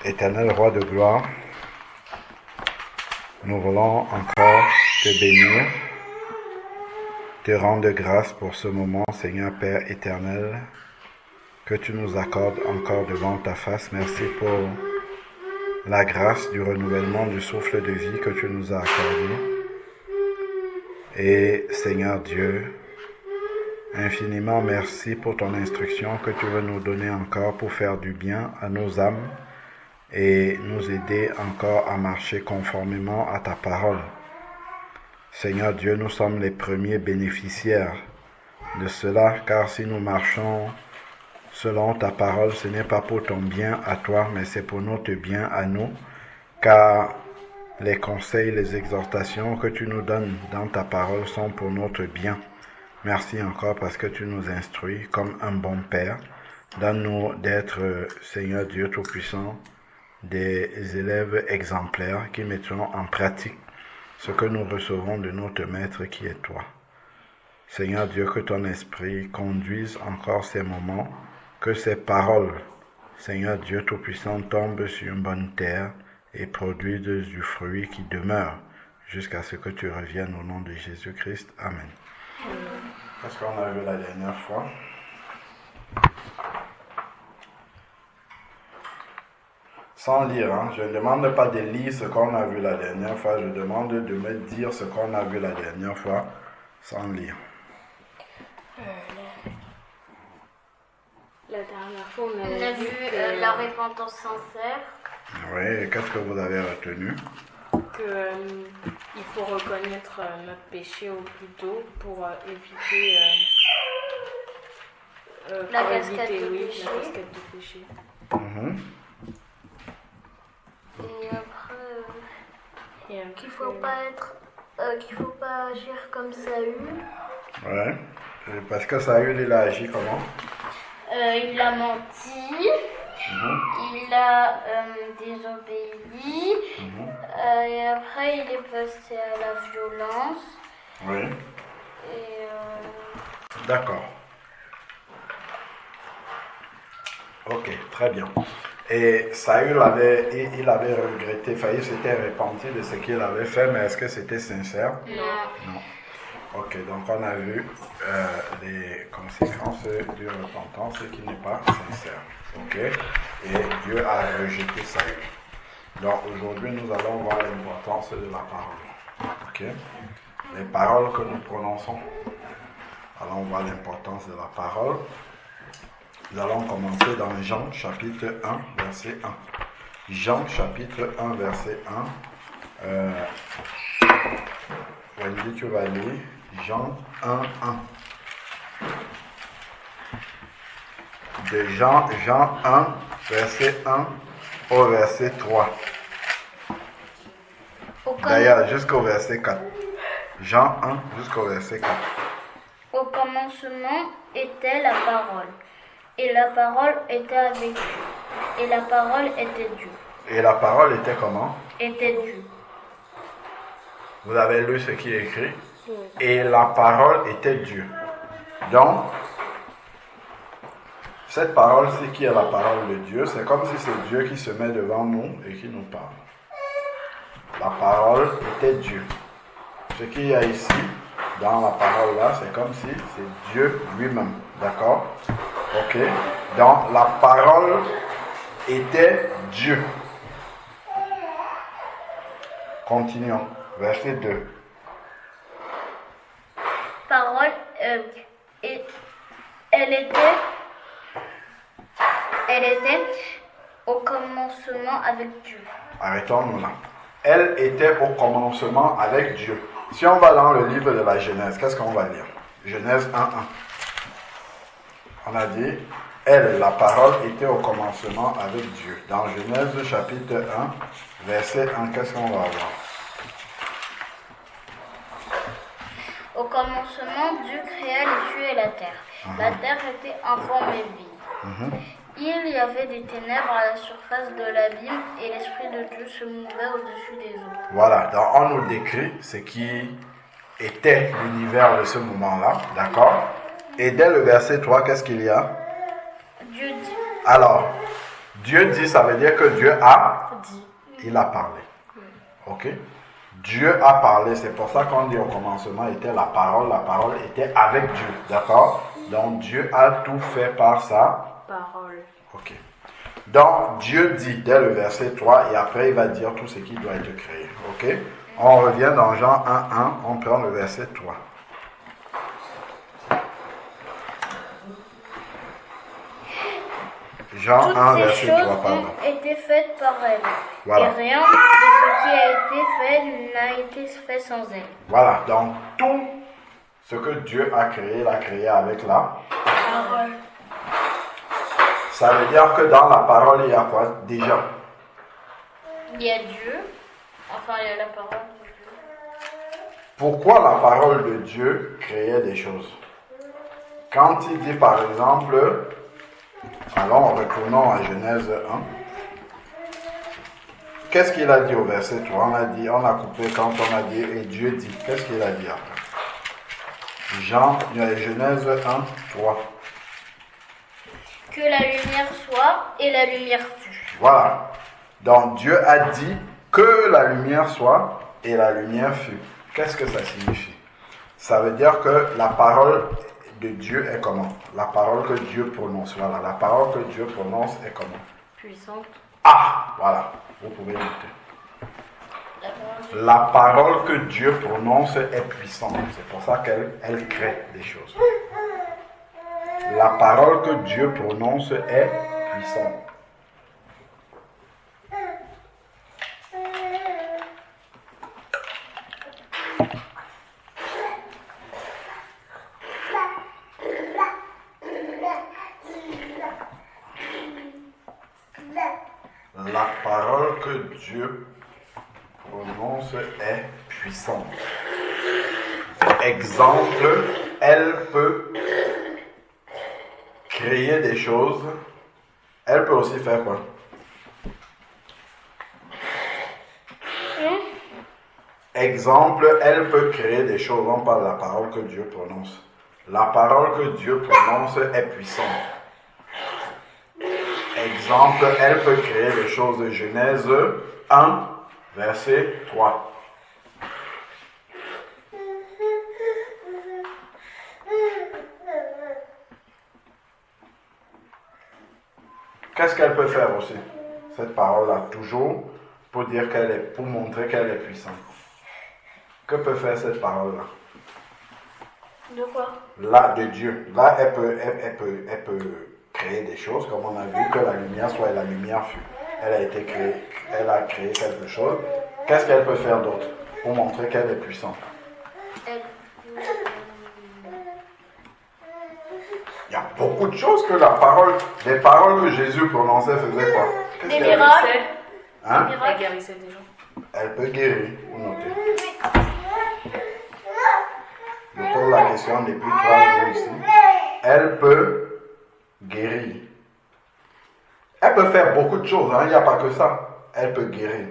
Éternel roi de gloire, nous voulons encore te bénir, te rendre grâce pour ce moment, Seigneur Père éternel, que tu nous accordes encore devant ta face. Merci pour la grâce du renouvellement du souffle de vie que tu nous as accordé. Et Seigneur Dieu, infiniment merci pour ton instruction que tu veux nous donner encore pour faire du bien à nos âmes et nous aider encore à marcher conformément à ta parole. Seigneur Dieu, nous sommes les premiers bénéficiaires de cela, car si nous marchons selon ta parole, ce n'est pas pour ton bien à toi, mais c'est pour notre bien à nous, car les conseils, les exhortations que tu nous donnes dans ta parole sont pour notre bien. Merci encore parce que tu nous instruis comme un bon Père. Donne-nous d'être, Seigneur Dieu Tout-Puissant, des élèves exemplaires qui mettront en pratique ce que nous recevons de notre Maître qui est toi. Seigneur Dieu, que ton esprit conduise encore ces moments, que ces paroles, Seigneur Dieu Tout-Puissant, tombent sur une bonne terre et produisent du fruit qui demeure jusqu'à ce que tu reviennes au nom de Jésus-Christ. Amen. Qu'est-ce qu'on a vu la dernière fois? Sans lire, hein? Je ne demande pas de lire ce qu'on a vu la dernière fois, je demande de me dire ce qu'on a vu la dernière fois sans lire. La dernière fois, on a vu la repentance sincère. Oui, et qu'est-ce que vous avez retenu? Il faut reconnaître notre péché au plus tôt pour éviter la cascade de péché. La cascade de péché. Et après, qu'il faut pas agir comme Saül. Ouais, parce que Saül, il a agi comment? Il a menti, il a désobéi, et après il est passé à la violence. Oui. Et D'accord. Ok, très bien. Et Saül il avait regretté, il s'était repenti de ce qu'il avait fait, mais est-ce que c'était sincère? non. Non. Ok, donc on a vu les conséquences du repentance qui n'est pas sincère. Ok, et Dieu a rejeté Saül. Donc aujourd'hui, nous allons voir l'importance de la parole. Ok, les paroles que nous prononçons. Allons voir l'importance de la parole. Nous allons commencer dans Jean chapitre 1, verset 1. Jean chapitre 1, verset 1. Wendy, tu vas lire Jean 1, 1. De Jean 1, verset 1 au verset 3. D'ailleurs, jusqu'au verset 4. Jean 1 jusqu'au verset 4. Au commencement était la parole, et la parole était avec Dieu, et la parole était Dieu. Et la parole était comment? Était Dieu. Vous avez lu ce qui est écrit? Et la parole était Dieu. Donc, cette parole-ci qui est la parole de Dieu, c'est comme si c'est Dieu qui se met devant nous et qui nous parle. La parole était Dieu. Ce qu'il y a ici, dans la parole là, c'est comme si c'est Dieu lui-même. D'accord? Ok? Donc, la parole était Dieu. Continuons. Verset 2. Parole, et elle était au commencement avec Dieu. Arrêtons-nous là. Elle était au commencement avec Dieu. Si on va dans le livre de la Genèse, qu'est-ce qu'on va lire? Genèse 1, 1. On a dit, elle, la parole, était au commencement avec Dieu. Dans Genèse chapitre 1, verset 1, qu'est-ce qu'on va voir? Au commencement, Dieu créa les cieux et la terre. La terre était informe et vide. Il y avait des ténèbres à la surface de l'abîme et l'Esprit de Dieu se mouvait au-dessus des eaux. Voilà, donc on nous décrit ce qui était l'univers de ce moment-là, d'accord? Et dès le verset 3, qu'est-ce qu'il y a? Dieu dit. Alors, Dieu dit, ça veut dire que Dieu a dit. il a parlé. Ok? Dieu a parlé, c'est pour ça qu'on dit au commencement était la parole était avec Dieu. D'accord? Donc Dieu a tout fait par sa Parole. Ok. Donc Dieu dit dès le verset 3 et après il va dire tout ce qui doit être créé. Ok? On revient dans Jean 1:1, on prend le verset 3. Jean Toutes 1, ces verset choses 3, pardon. ont été faites par elle. Voilà. Et rien de ce qui a été fait n'a été fait sans elle. Voilà, donc tout ce que Dieu a créé, il a créé avec la Parole. Ça veut dire que dans la parole, il y a quoi déjà? Il y a Dieu. Enfin, il y a la parole de Dieu. Pourquoi la parole de Dieu créait des choses? Quand il dit par exemple, alors retournons à Genèse 1. Qu'est-ce qu'il a dit au verset 3? On a coupé quand on a dit, et Dieu dit. Qu'est-ce qu'il a dit après? Genèse 1, 3. Que la lumière soit, et la lumière fut. Voilà. Donc Dieu a dit que la lumière soit, et la lumière fut. Qu'est-ce que ça signifie? Ça veut dire que la parole de Dieu est comment? La parole que Dieu prononce. Voilà, la parole que Dieu prononce est comment? Puissante. Ah, voilà, vous pouvez noter. La parole que Dieu prononce est puissante. C'est pour ça qu'elle crée des choses. La parole que Dieu prononce est puissante. La parole que Dieu prononce est puissante. Exemple, elle peut créer des choses. Elle peut aussi faire quoi? Exemple, elle peut créer des choses. On parle de la parole que Dieu prononce. La parole que Dieu prononce est puissante. Exemple, elle peut créer des choses de Genèse 1, verset 3. Qu'est-ce qu'elle peut faire aussi? Cette parole-là, toujours pour dire pour montrer qu'elle est puissante. Que peut faire cette parole-là? De quoi? Là, de Dieu. Là, elle peut créer des choses, comme on a vu, que la lumière soit et la lumière fut. Elle a créé quelque chose. Qu'est-ce qu'elle peut faire d'autre pour montrer qu'elle est puissante? Il y a beaucoup de choses que les paroles que Jésus prononçait faisaient quoi? Des miracles. Hein? Elle guérissait des gens. Elle peut guérir, vous notez. Je pose la question depuis 3 jours ici. Elle peut guérir. Elle peut faire beaucoup de choses, hein? Il n'y a pas que ça. Elle peut guérir.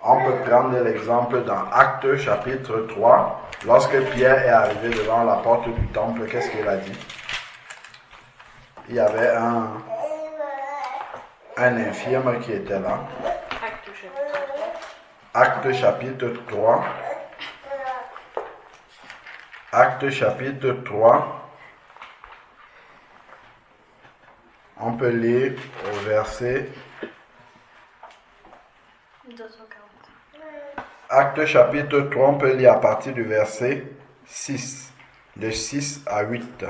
On peut prendre l'exemple dans Actes chapitre 3. Lorsque Pierre est arrivé devant la porte du temple, qu'est-ce qu'il a dit? Il y avait un infirme qui était là. Actes chapitre 3. Actes chapitre 3. On peut lire au verset. Actes chapitre 3, on peut lire à partir du verset 6. De 6 à 8.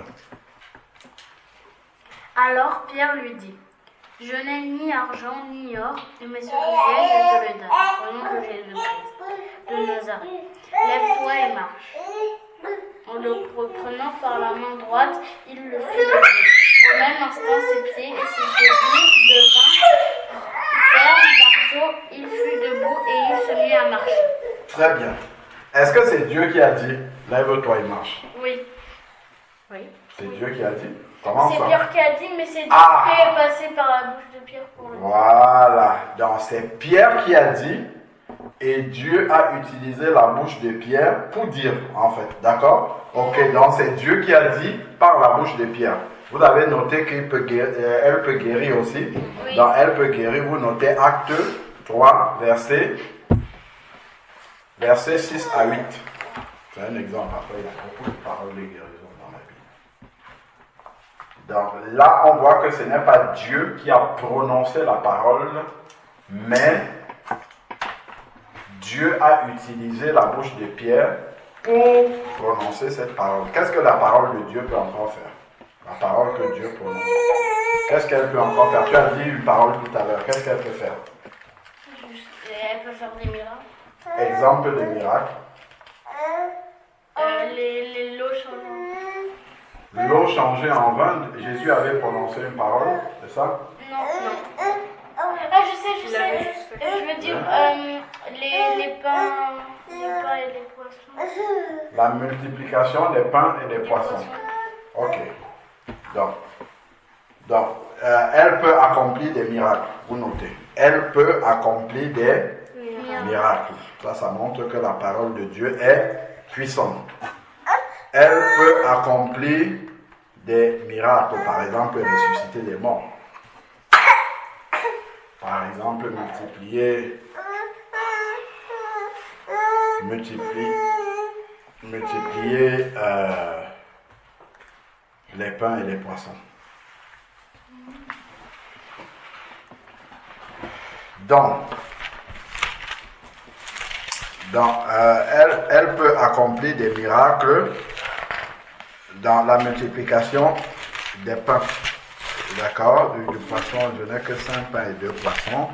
Alors Pierre lui dit: Je n'ai ni argent ni or, mais ce que j'ai, je te le donne. Au nom de Jésus-Christ de Nazareth, lève-toi et marche. En le reprenant par la main droite, il le fit lever. Au même instant, ses pieds et ses genoux devinrent fermes d'un saut. Il fut debout et il se mit à marcher. Très bien. Est-ce que c'est Dieu qui a dit lève-toi et marche? Oui. Oui. C'est Dieu qui a dit? Comment C'est ça? Pierre qui a dit, mais c'est Dieu Ah! qui est passé par la bouche de Pierre pour le dire. Voilà. Donc c'est Pierre qui a dit Et Dieu a utilisé la bouche de Pierre pour dire, en fait. D'accord? Ok, donc c'est Dieu qui a dit par la bouche de Pierre. Vous avez noté qu'elle peut guérir aussi. Oui. Dans elle peut guérir, vous notez Acte 3, verset 6 à 8. C'est un exemple. Après, il y a beaucoup de paroles de guérison dans la Bible. Donc là, on voit que ce n'est pas Dieu qui a prononcé la parole, mais Dieu a utilisé la bouche de Pierre pour prononcer cette parole. Qu'est-ce que la parole de Dieu peut encore faire? La parole que Dieu prononce. Qu'est-ce qu'elle peut encore faire? Tu as dit une parole tout à l'heure. Qu'est-ce qu'elle peut faire? Elle peut faire des miracles. Exemple de miracle. Les lots changent. L'eau changée en vin, Jésus avait prononcé une parole, c'est ça? Non. Ah, je sais. Je veux dire, les pains et les poissons. La multiplication des pains et des poissons. Ok. Donc, elle peut accomplir des miracles. Vous notez. Elle peut accomplir des miracles. Ça montre que la parole de Dieu est puissante. Elle peut accomplir des miracles. Par exemple, ressusciter des morts. Par exemple, multiplier les pains et les poissons. Donc elle peut accomplir des miracles dans la multiplication des pains. D'accord? Du poisson, je n'ai que 5 pains et 2 poissons.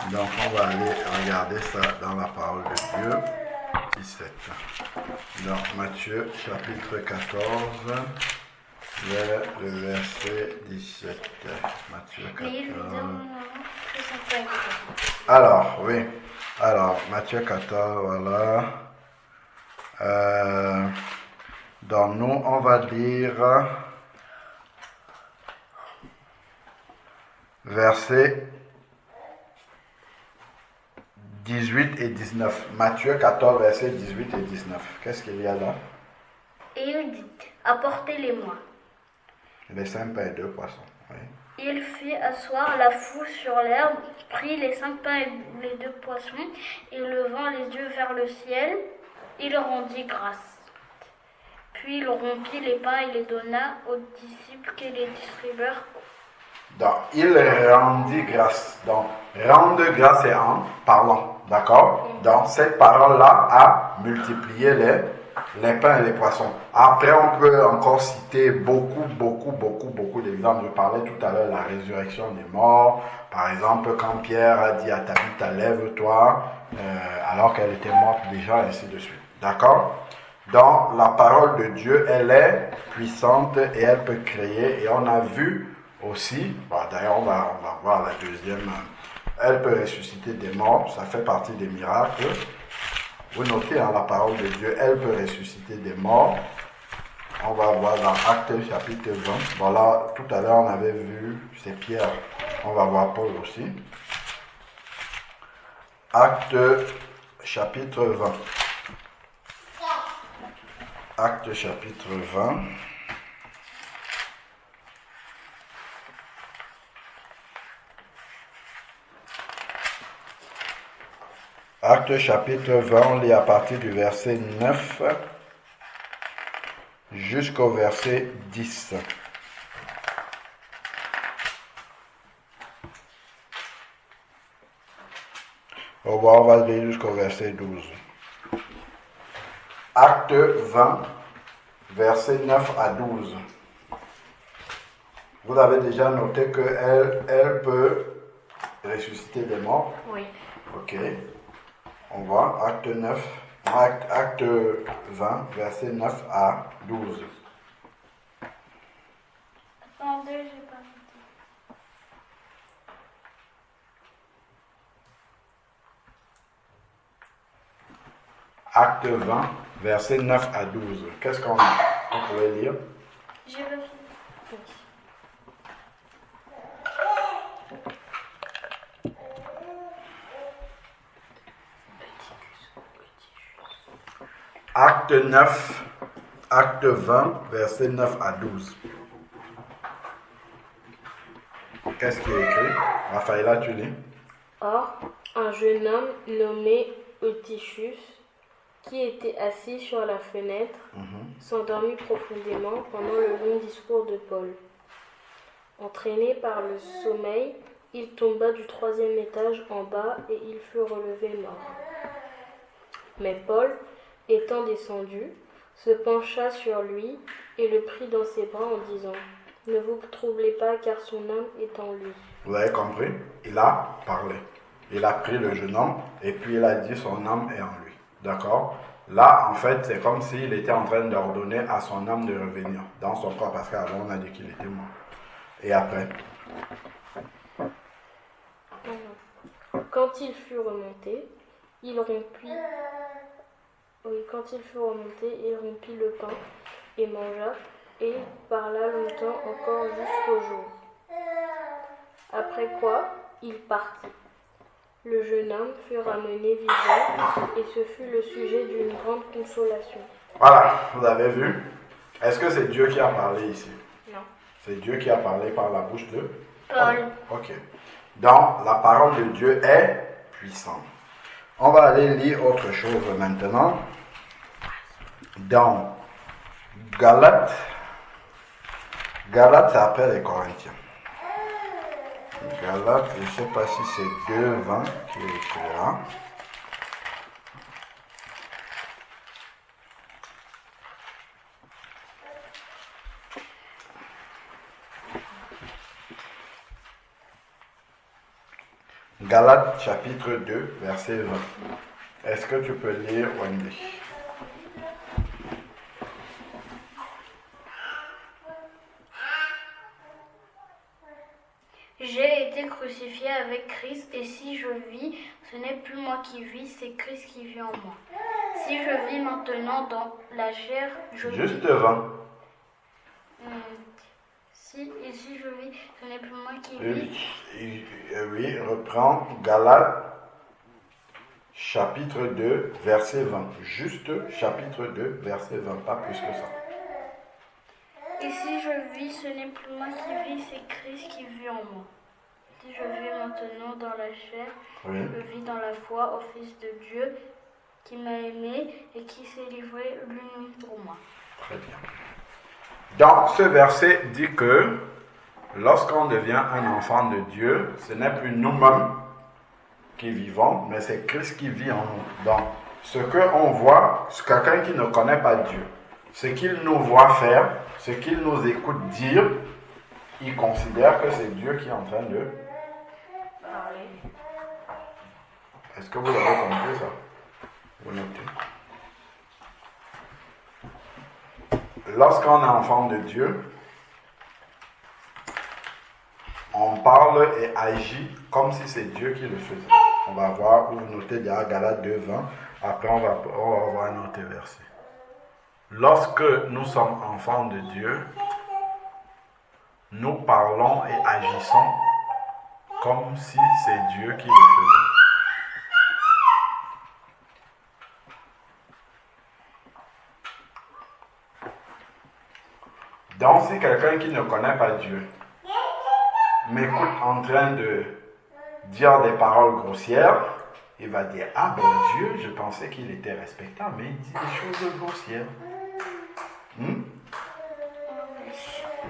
Donc on va aller regarder ça dans la parole de Dieu. 17. Donc Matthieu chapitre 14, le verset 17. Matthieu 14. Alors, oui. Alors, Matthieu 14, voilà. Donc nous, on va lire versets 18 et 19. Matthieu 14, versets 18 et 19. Qu'est-ce qu'il y a là? Et il dit, apportez-les-moi. Les 5 pains et 2 poissons. Oui. Il fit asseoir la foule sur l'herbe, prit les 5 pains et les 2 poissons, et levant les yeux vers le ciel, il rendit grâce. Puis il rompit les pains et les donna aux disciples qui les distribuèrent. Donc, il rendit grâce. Donc, rendre grâce est en parlant. D'accord? Donc, cette parole-là a multiplié les pains et les poissons. Après, on peut encore citer beaucoup d'exemples. Je parlais tout à l'heure de la résurrection des morts. Par exemple, quand Pierre a dit à Tabitha, lève-toi, alors qu'elle était morte déjà, ainsi de suite. D'accord? Donc, la parole de Dieu, elle est puissante et elle peut créer. Et on a vu aussi, d'ailleurs, on va voir la deuxième. Elle peut ressusciter des morts, ça fait partie des miracles. Vous notez la parole de Dieu, elle peut ressusciter des morts. On va voir dans Actes chapitre 20. Voilà, tout à l'heure on avait vu, c'est Pierre. On va voir Paul aussi. Actes chapitre 20. Actes chapitre 20. Actes chapitre 20, on lit à partir du verset 9 jusqu'au verset 10. On va lire jusqu'au verset 12. Acte 20, verset 9 à 12. Vous avez déjà noté qu'elle peut ressusciter des morts? Oui. Ok. On voit acte 20, verset 9 à 12. Attendez, j'ai pas noté. Acte 20, verset 9 à 12. Qu'est-ce qu'on pourrait lire? J'ai pas fini. Acte 9, acte 20, versets 9 à 12. Qu'est-ce qui est écrit? Raphaëla, tu lis. Or, un jeune homme nommé Eutychus, qui était assis sur la fenêtre, s'endormit profondément pendant le long discours de Paul. Entraîné par le sommeil, il tomba du 3e étage en bas et il fut relevé mort. Mais Paul, étant descendu, se pencha sur lui et le prit dans ses bras en disant « Ne vous troublez pas car son âme est en lui. » Vous avez compris? Il a parlé. Il a pris le jeune homme et puis il a dit son âme est en lui. D'accord? Là, en fait, c'est comme s'il était en train d'ordonner à son âme de revenir dans son corps parce qu'avant on a dit qu'il était mort. Et après? Quand il fut remonté, il rompit le pain et mangea, et parla longtemps encore jusqu'au jour. Après quoi, il partit. Le jeune homme fut ramené vivant, et ce fut le sujet d'une grande consolation. Voilà, vous avez vu? Est-ce que c'est Dieu qui a parlé ici? Non. C'est Dieu qui a parlé par la bouche de Paul. Ok. Donc, la parole de Dieu est puissante. On va aller lire autre chose maintenant. Dans Galates, c'est après les Corinthiens. Galates, je ne sais pas si c'est 2:20 qui est écrit là. Galates chapitre 2, verset 20. Est-ce que tu peux lire Wendy? J'ai été crucifié avec Christ, et si je vis, ce n'est plus moi qui vis, c'est Christ qui vit en moi. Si je vis maintenant dans la chair, je Juste vis. 20. Si je vis, ce n'est plus moi qui vis. Oui, reprends Galates chapitre 2, verset 20. Juste chapitre 2, verset 20, pas plus que ça. Et si je vis, ce n'est plus moi qui vis, c'est Christ qui vit en moi. Si je vis maintenant dans la chair, Oui. je vis dans la foi au Fils de Dieu qui m'a aimé et qui s'est livré lui-même pour moi. Très bien. Donc, ce verset dit que lorsqu'on devient un enfant de Dieu, ce n'est plus nous-mêmes qui vivons, mais c'est Christ qui vit en nous. Donc, ce qu'on voit, quelqu'un qui ne connaît pas Dieu, ce qu'il nous voit faire, ce qu'il nous écoute dire, il considère que c'est Dieu qui est en train de Parler. Est-ce que vous avez compris ça? Vous notez. Lorsqu'on est enfant de Dieu, on parle et agit comme si c'est Dieu qui le faisait. On va voir, vous notez déjà Galates 2:20, après on va voir un autre verset. Lorsque nous sommes enfants de Dieu, nous parlons et agissons comme si c'est Dieu qui le faisait. Donc, si quelqu'un qui ne connaît pas Dieu m'écoute en train de dire des paroles grossières, il va dire « Ah ben Dieu, je pensais qu'il était respectable, mais il dit des choses grossières.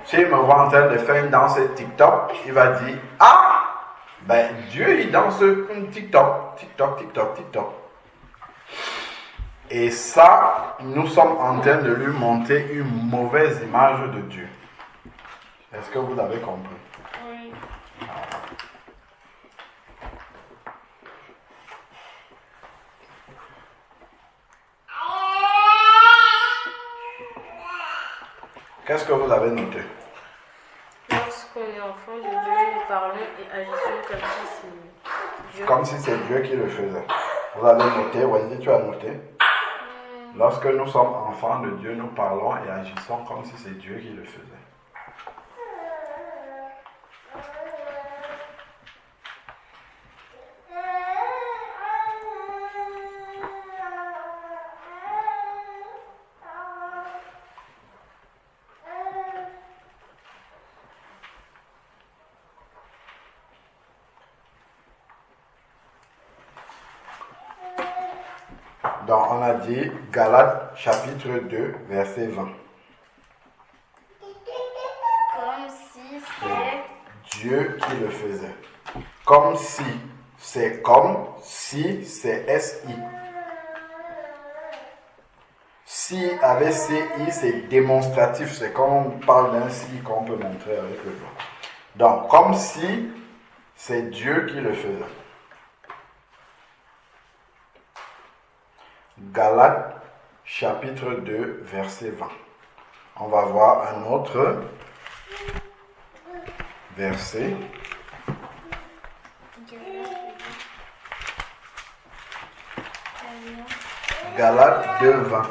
S'il me voit en train de faire une danse TikTok, il va dire « Ah, ben Dieu il danse TikTok, TikTok, TikTok, TikTok. » Et ça, nous sommes en train de lui montrer une mauvaise image de Dieu. Est-ce que vous avez compris? Oui. Qu'est-ce que vous avez noté? Lorsqu'on est enfant de Dieu, nous parlons et agissons comme si c'est Dieu. Comme si c'est Dieu qui le faisait. Vous avez noté, Wendy, tu as noté? Lorsque nous sommes enfants de Dieu, nous parlons et agissons comme si c'est Dieu qui le faisait. Donc, on a dit Galates chapitre 2, verset 20. Comme si c'est Dieu qui le faisait. Comme si, c'est comme, si, c'est S-I. Si avec CI, c'est démonstratif, c'est quand on parle d'un si qu'on peut montrer avec le doigt. Donc, comme si, c'est Dieu qui le faisait. Galates chapitre 2, verset 20. On va voir un autre verset. Galates 2, 20.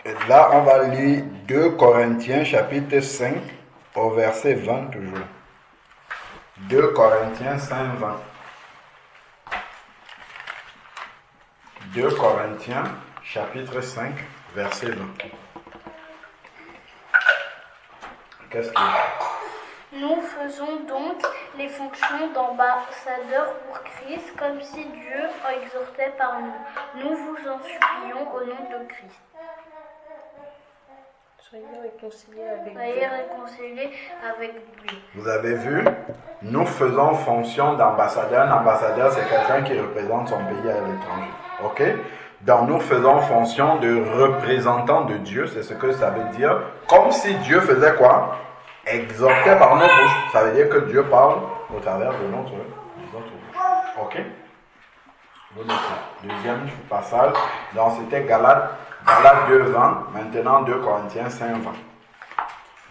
Et là, on va lire 2 Corinthiens chapitre 5 au verset 20 toujours. 2 Corinthiens 5, 20. 2 Corinthiens chapitre 5 verset 20. Qu'est-ce qu'il y a? Nous faisons donc les fonctions d'ambassadeurs pour Christ, comme si Dieu exhortait par nous. Nous vous en supplions au nom de Christ. Soyez réconciliés avec Soyez Dieu. réconciliés avec Dieu. Vous avez vu? Nous faisons fonction d'ambassadeur. Un ambassadeur, c'est quelqu'un qui représente son pays à l'étranger. Ok? Donc, nous faisons fonction de représentant de Dieu. C'est ce que ça veut dire. Comme si Dieu faisait quoi? Exhortait par nos bouches. Ça veut dire que Dieu parle au travers de notre bouche. Ok? Vous notez. Deuxième passage. Donc, c'était Galates 2, 20. Maintenant, 2 Corinthiens 5, 20.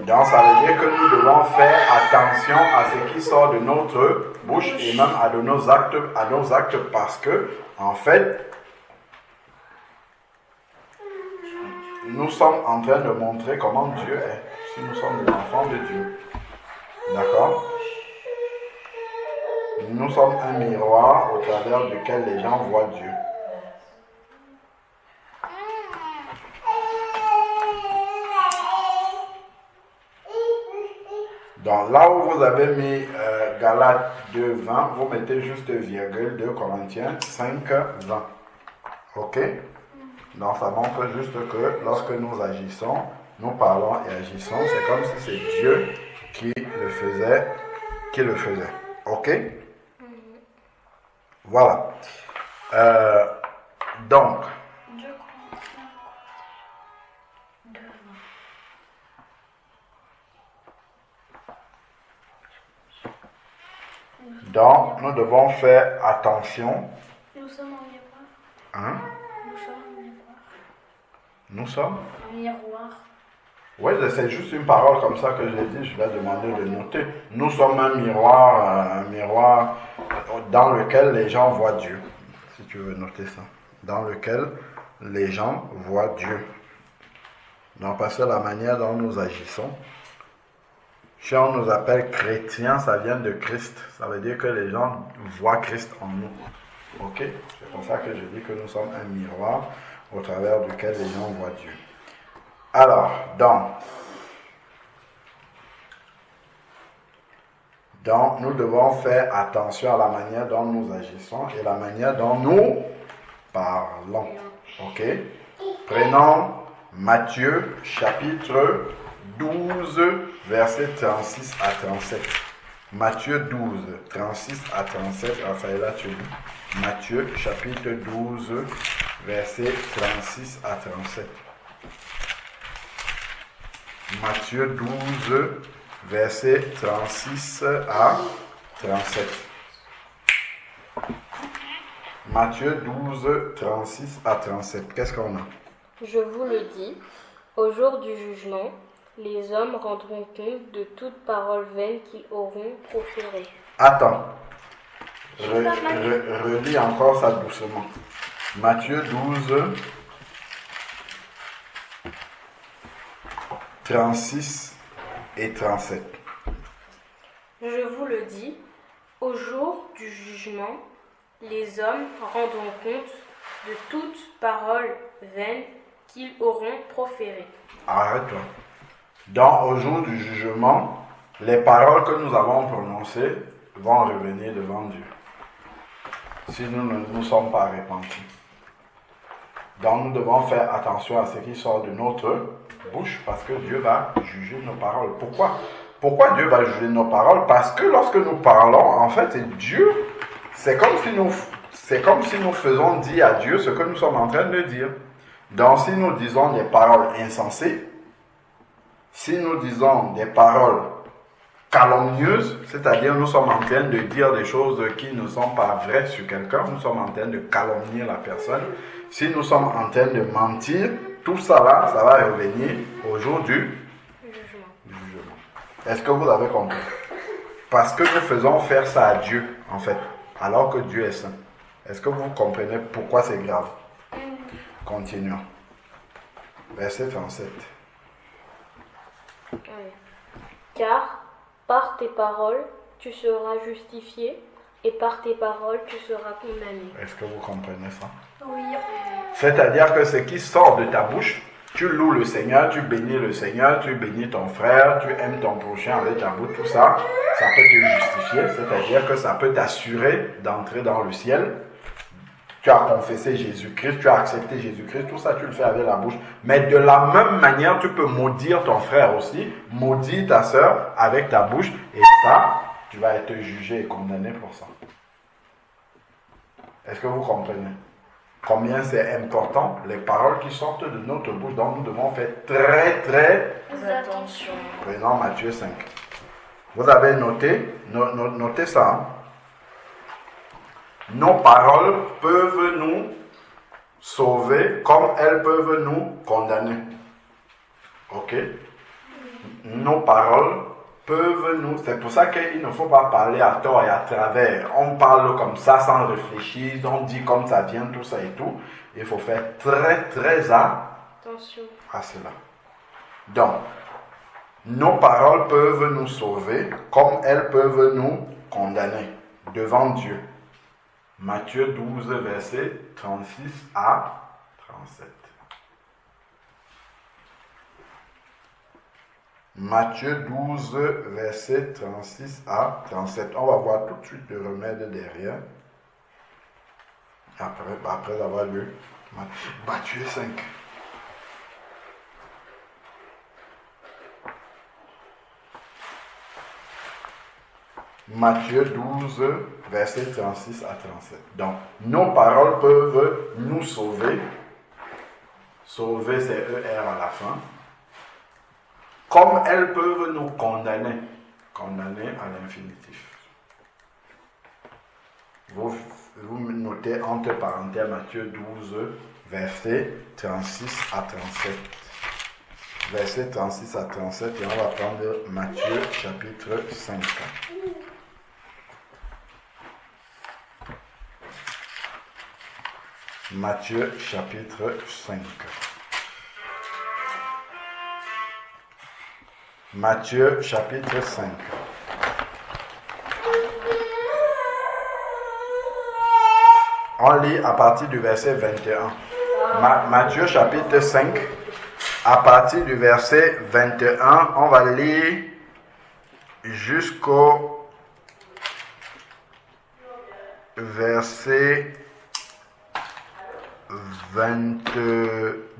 Donc, ça veut dire que nous devons faire attention à ce qui sort de notre bouche et même à nos actes parce que, en fait, nous sommes en train de montrer comment Dieu est, si nous sommes des enfants de Dieu. D'accord? Nous sommes un miroir au travers duquel les gens voient Dieu. Donc là où vous avez mis Galates 2, 20, vous mettez juste virgule 2 Corinthiens 5, 20. Ok? Donc ça montre juste que lorsque nous agissons, nous parlons et agissons, c'est comme si c'est Dieu qui le faisait. Ok? Voilà. Donc, nous devons faire attention. Nous sommes un miroir. Hein? Nous sommes un miroir. Nous sommes? Un miroir. Oui, c'est juste une parole comme ça que j'ai dit, je vais demander de noter. Nous sommes un miroir dans lequel les gens voient Dieu. Si tu veux noter ça. Dans lequel les gens voient Dieu. Donc, parce que la manière dont nous agissons, si on nous appelle chrétiens, ça vient de Christ. Ça veut dire que les gens voient Christ en nous. Ok? C'est pour ça que je dis que nous sommes un miroir au travers duquel les gens voient Dieu. Alors, donc, nous devons faire attention à la manière dont nous agissons et la manière dont nous parlons. Ok? Prenons Matthieu chapitre 12, versets 36 à 37. Matthieu 12, 36 à 37. Raphaël, là tu lis. Matthieu chapitre 12, versets 36 à 37. Matthieu 12, versets 36 à 37. Matthieu 12, 36 à 37. Qu'est-ce qu'on a? Je vous le dis, au jour du jugement, les hommes rendront compte de toute parole vaine qu'ils auront proférée. Attends. Relis encore ça doucement. Matthieu 12, 36 et 37. Je vous le dis, au jour du jugement, les hommes rendront compte de toute parole vaine qu'ils auront proférée. Arrête-toi. Donc, au jour du jugement, les paroles que nous avons prononcées vont revenir devant Dieu. Si nous ne nous sommes pas repentis. Donc, nous devons faire attention à ce qui sort de notre bouche parce que Dieu va juger nos paroles. Pourquoi Dieu va juger nos paroles? Parce que lorsque nous parlons, en fait, Dieu, c'est comme si nous faisons dire à Dieu ce que nous sommes en train de dire. Donc, si nous disons des paroles insensées, si nous disons des paroles calomnieuses, c'est-à-dire nous sommes en train de dire des choses qui ne sont pas vraies sur quelqu'un, nous sommes en train de calomnier la personne, si nous sommes en train de mentir, tout ça là, ça va revenir au jour du jugement. Est-ce que vous avez compris? Parce que nous faisons faire ça à Dieu, en fait, alors que Dieu est saint. Est-ce que vous comprenez pourquoi c'est grave? Continuons. Verset 37. Car par tes paroles, tu seras justifié, et par tes paroles, tu seras condamné. Est-ce que vous comprenez ça? Oui. C'est-à-dire que ce qui sort de ta bouche, tu loues le Seigneur, tu bénis le Seigneur, tu bénis ton frère, tu aimes ton prochain avec ta bouche, tout ça, ça peut te justifier, c'est-à-dire que ça peut t'assurer d'entrer dans le ciel. Tu as confessé Jésus-Christ, tu as accepté Jésus-Christ, tout ça tu le fais avec la bouche. Mais de la même manière, tu peux maudire ton frère aussi, maudire ta soeur avec ta bouche, et ça, tu vas être jugé et condamné pour ça. Est-ce que vous comprenez? Combien c'est important, les paroles qui sortent de notre bouche, donc nous devons faire très attention. Prenons Matthieu 5. Vous avez noté, notez ça. Hein? Nos paroles peuvent nous sauver comme elles peuvent nous condamner. Ok? Nos paroles peuvent nous... C'est pour ça qu'il ne faut pas parler à tort et à travers. On parle comme ça sans réfléchir, on dit comme ça vient, tout ça et tout. Il faut faire très attention à cela. Donc, nos paroles peuvent nous sauver comme elles peuvent nous condamner devant Dieu. Matthieu 12, verset 36 à 37. Matthieu 12, verset 36 à 37. On va voir tout de suite le remède derrière. Après avoir lu Matthieu 5. Matthieu 12, verset 36 à 37. Donc, nos paroles peuvent nous sauver. Sauver, c'est ER à la fin. Comme elles peuvent nous condamner. Condamner à l'infinitif. Vous notez entre parenthèses Matthieu 12, verset 36 à 37. Verset 36 à 37, et on va prendre Matthieu chapitre 5. Matthieu chapitre 5. Matthieu chapitre 5. On lit à partir du verset 21. Matthieu chapitre 5, à partir du verset 21, on va lire jusqu'au verset 22.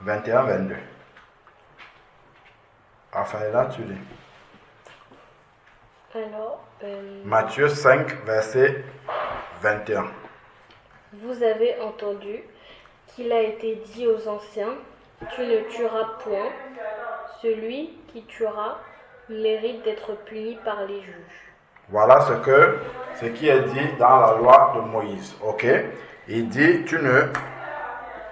21-22. Enfin, là, tu lis. Alors, Matthieu 5, verset 21. Vous avez entendu qu'il a été dit aux anciens, tu ne tueras point. Celui qui tuera mérite d'être puni par les juges. Voilà ce qui est dit dans la loi de Moïse. Ok? Il dit, tu ne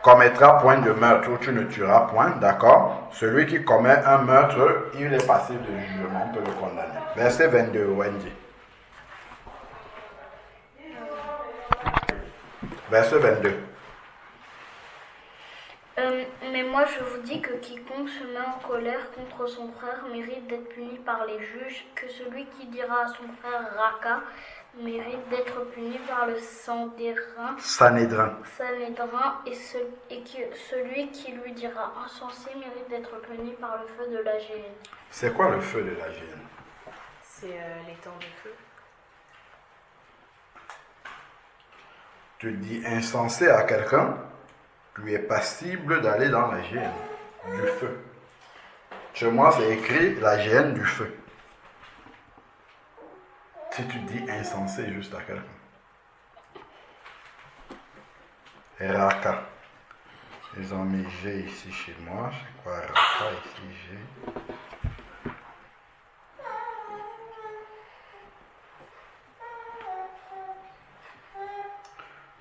commettras point de meurtre ou tu ne tueras point, d'accord? Celui qui commet un meurtre, il est passible de jugement, on peut le condamner. Verset 22, Wendy. Verset 22. Mais moi je vous dis que quiconque se met en colère contre son frère mérite d'être puni par les juges, que celui qui dira à son frère Raka mérite d'être puni par le Sanhédrin et que celui qui lui dira insensé mérite d'être puni par le feu de la géhenne. C'est quoi le feu de la géhenne? C'est les temps de feu. Tu dis insensé à quelqu'un, tu es passible d'aller dans la géhenne du feu. Chez moi, c'est écrit la géhenne du feu. Si tu dis insensé juste à quelqu'un. Raka. Ils ont mis G ici chez moi. C'est quoi Raka ici, G?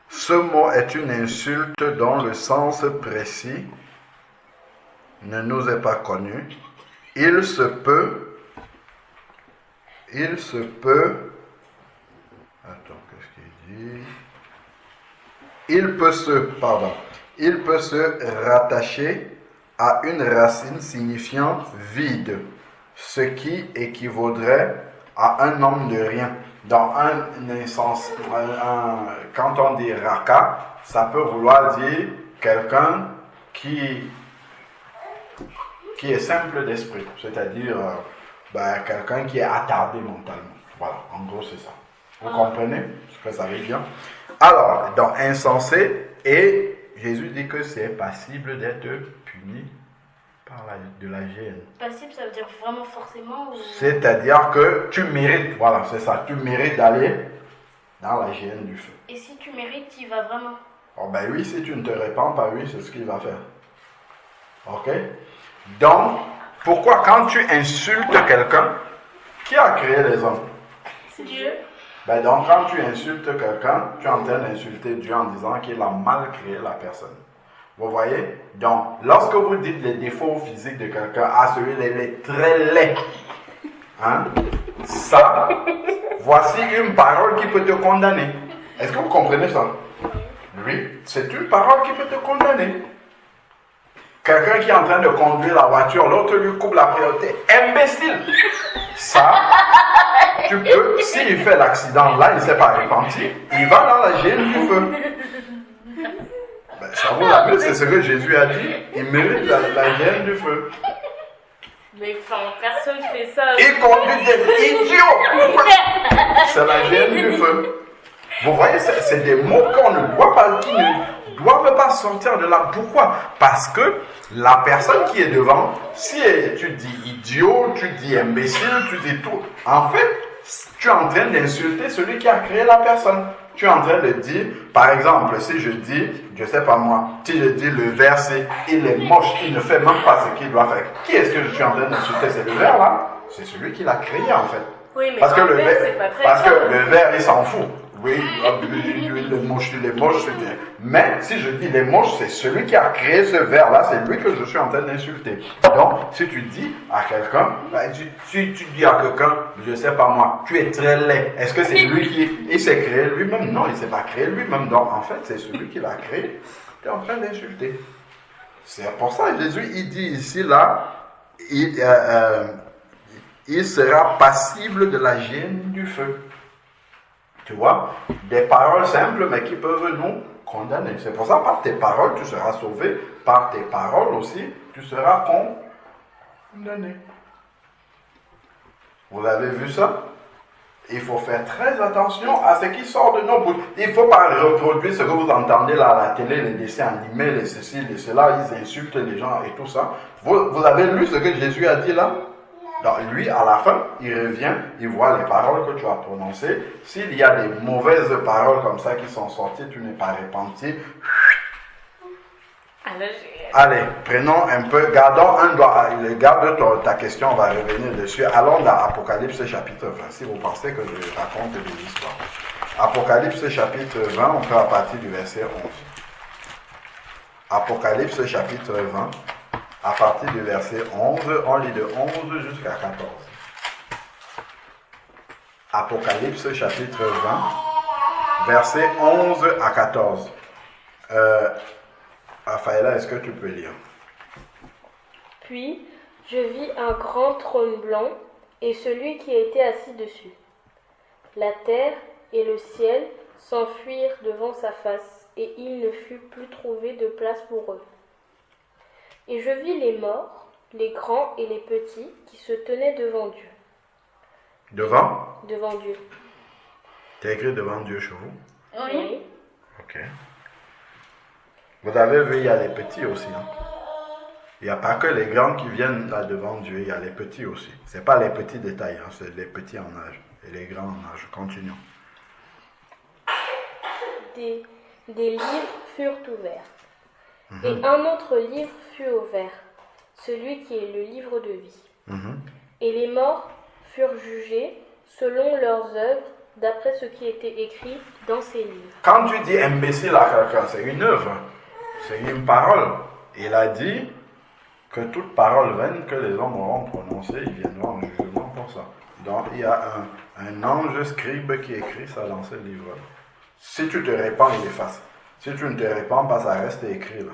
Ce mot est une insulte dont le sens précis ne nous est pas connu. Il se peut, attends, qu'est-ce qu'il dit? Il peut se rattacher à une racine signifiant vide, ce qui équivaudrait à un homme de rien. Dans quand on dit raka, ça peut vouloir dire quelqu'un qui est simple d'esprit, c'est-à-dire quelqu'un qui est attardé mentalement. Voilà, en gros c'est ça. Vous comprenez ce que ça veut dire? Alors, dans insensé, et Jésus dit que c'est passible d'être puni par de la géhenne. Passible, ça veut dire vraiment forcément ou... C'est-à-dire que tu mérites, voilà, c'est ça, tu mérites d'aller dans la géhenne du feu. Et si tu mérites, il va vraiment? Oh ben oui, si tu ne te répands pas, oui, c'est ce qu'il va faire. Ok? Donc, pourquoi quand tu insultes quelqu'un, qui a créé les hommes? C'est Dieu. Ben donc, quand tu insultes quelqu'un, tu es en train d'insulter Dieu en disant qu'il a mal créé la personne. Vous voyez? Donc, lorsque vous dites les défauts physiques de quelqu'un, celui-là il est très laid. Hein? Ça, voici une parole qui peut te condamner. Est-ce que vous comprenez ça? Oui, c'est une parole qui peut te condamner. Quelqu'un qui est en train de conduire la voiture, l'autre lui coupe la priorité. Imbécile! Ça, tu peux, s'il fait l'accident là, il ne s'est pas repenti, il va dans la géhenne du feu. Ben, ça vous l'amuse, c'est ce que Jésus a dit. Il mérite la géhenne du feu. Mais enfin, personne ne fait ça. Il conduit des idiots! C'est la géhenne du feu. Vous voyez, c'est des mots qu'on ne doit pas, qui ne doivent pas sortir de là. Pourquoi? Parce que la personne qui est devant, si tu dis idiot, tu dis imbécile, tu dis tout, en fait, tu es en train d'insulter celui qui a créé la personne. Tu es en train de dire, par exemple, si je dis, je sais pas moi, si je dis le verre, il est moche, il ne fait même pas ce qu'il doit faire. Qui est-ce que je suis en train d'insulter? C'est le verre là? C'est celui qui l'a créé en fait. Oui, mais parce que le verre, c'est pas très parce grave. que le verre, il s'en fout. Oui, il est moche, c'est bien. Mais si je dis il est moche, c'est celui qui a créé ce verre-là, c'est lui que je suis en train d'insulter. Donc, si tu dis à quelqu'un, si tu dis à quelqu'un, je sais pas moi, tu es très laid, est-ce que c'est lui il s'est créé lui-même? Non, il ne s'est pas créé lui-même. Donc, en fait, c'est celui qui l'a créé, tu es en train d'insulter. C'est pour ça que Jésus, il dit ici, là, il sera passible de la géhenne du feu. Tu vois, des paroles simples, mais qui peuvent nous condamner. C'est pour ça, par tes paroles, tu seras sauvé. Par tes paroles aussi, tu seras condamné. Vous avez vu ça? Il faut faire très attention à ce qui sort de nos bouches. Il ne faut pas reproduire ce que vous entendez là à la télé, les dessins animés, les ceci, les cela, ils insultent les gens et tout ça. Vous avez lu ce que Jésus a dit là? Donc lui, à la fin, il revient, il voit les paroles que tu as prononcées. S'il y a des mauvaises paroles comme ça qui sont sorties, tu n'es pas repenti. Allez, prenons un peu, garde ta question, on va revenir dessus. Allons dans Apocalypse chapitre 20, si vous pensez que je raconte des histoires. Apocalypse chapitre 20, on peut à partir du verset 11. Apocalypse chapitre 20. À partir du verset 11, on lit de 11 jusqu'à 14. Apocalypse chapitre 20, verset 11 à 14. Raphaëla, est-ce que tu peux lire? Puis, je vis un grand trône blanc et celui qui était assis dessus. La terre et le ciel s'enfuirent devant sa face, et il ne fut plus trouvé de place pour eux. Et je vis les morts, les grands et les petits, qui se tenaient devant Dieu. Devant? Devant Dieu. Tu as écrit devant Dieu chez vous? Oui. Ok. Vous avez vu, il y a les petits aussi. Hein? Il n'y a pas que les grands qui viennent là devant Dieu, il y a les petits aussi. Ce n'est pas les petits détails, hein, c'est les petits en âge et les grands en âge. Continuons. Des livres furent ouverts. Et un autre livre fut ouvert, celui qui est le livre de vie. Et les morts furent jugés selon leurs œuvres, d'après ce qui était écrit dans ces livres. Quand tu dis imbécile à quelqu'un, c'est une œuvre, c'est une parole. Il a dit que toute parole vaine que les hommes auront prononcée, ils viendront en jugement pour ça. Donc il y a un ange scribe qui écrit ça dans ce livre-là. Si tu te répands, il efface. Si tu ne te répands pas, ça reste écrit là.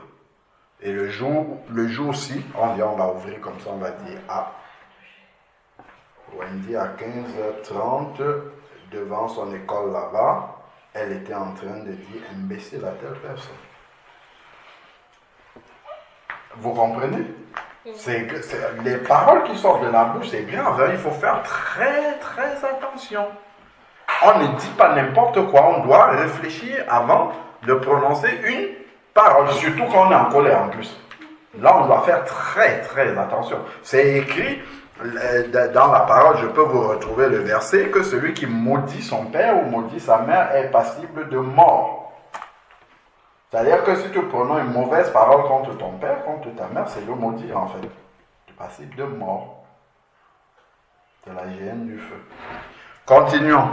Et le jour-ci, on va ouvrir comme ça, on va dire Wendy à 15h30, devant son école là-bas, elle était en train de dire imbécile à telle personne. Vous comprenez? Les paroles qui sortent de la bouche, c'est grave, hein? Il faut faire très très attention. On ne dit pas n'importe quoi, on doit réfléchir avant de prononcer une parole, surtout quand on est en colère en plus. Là, on doit faire très très attention. C'est écrit dans la parole, je peux vous retrouver le verset, que celui qui maudit son père ou maudit sa mère est passible de mort. C'est-à-dire que si tu prononces une mauvaise parole contre ton père, contre ta mère, c'est le maudire en fait. Tu es passible de mort. C'est la géhenne du feu. Continuons.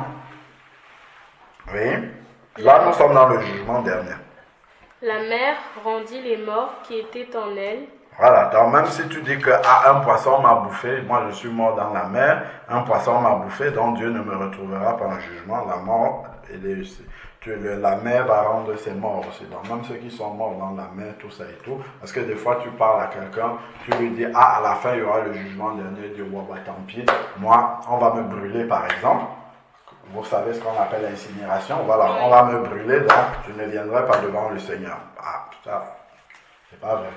Oui. Là, nous sommes dans le jugement dernier. La mer rendit les morts qui étaient en elle. Voilà, donc même si tu dis que un poisson m'a bouffé, moi je suis mort dans la mer, un poisson m'a bouffé, donc Dieu ne me retrouvera pas en jugement. La mort, la mer va rendre ses morts aussi. Donc même ceux qui sont morts dans la mer, tout ça et tout. Parce que des fois tu parles à quelqu'un, tu lui dis, à la fin il y aura le jugement dernier, Dieu, tant pis. Moi, on va me brûler par exemple. Vous savez ce qu'on appelle l'incinération. Voilà, on va me brûler, donc je ne viendrai pas devant le Seigneur. Ah, ça, c'est pas vrai.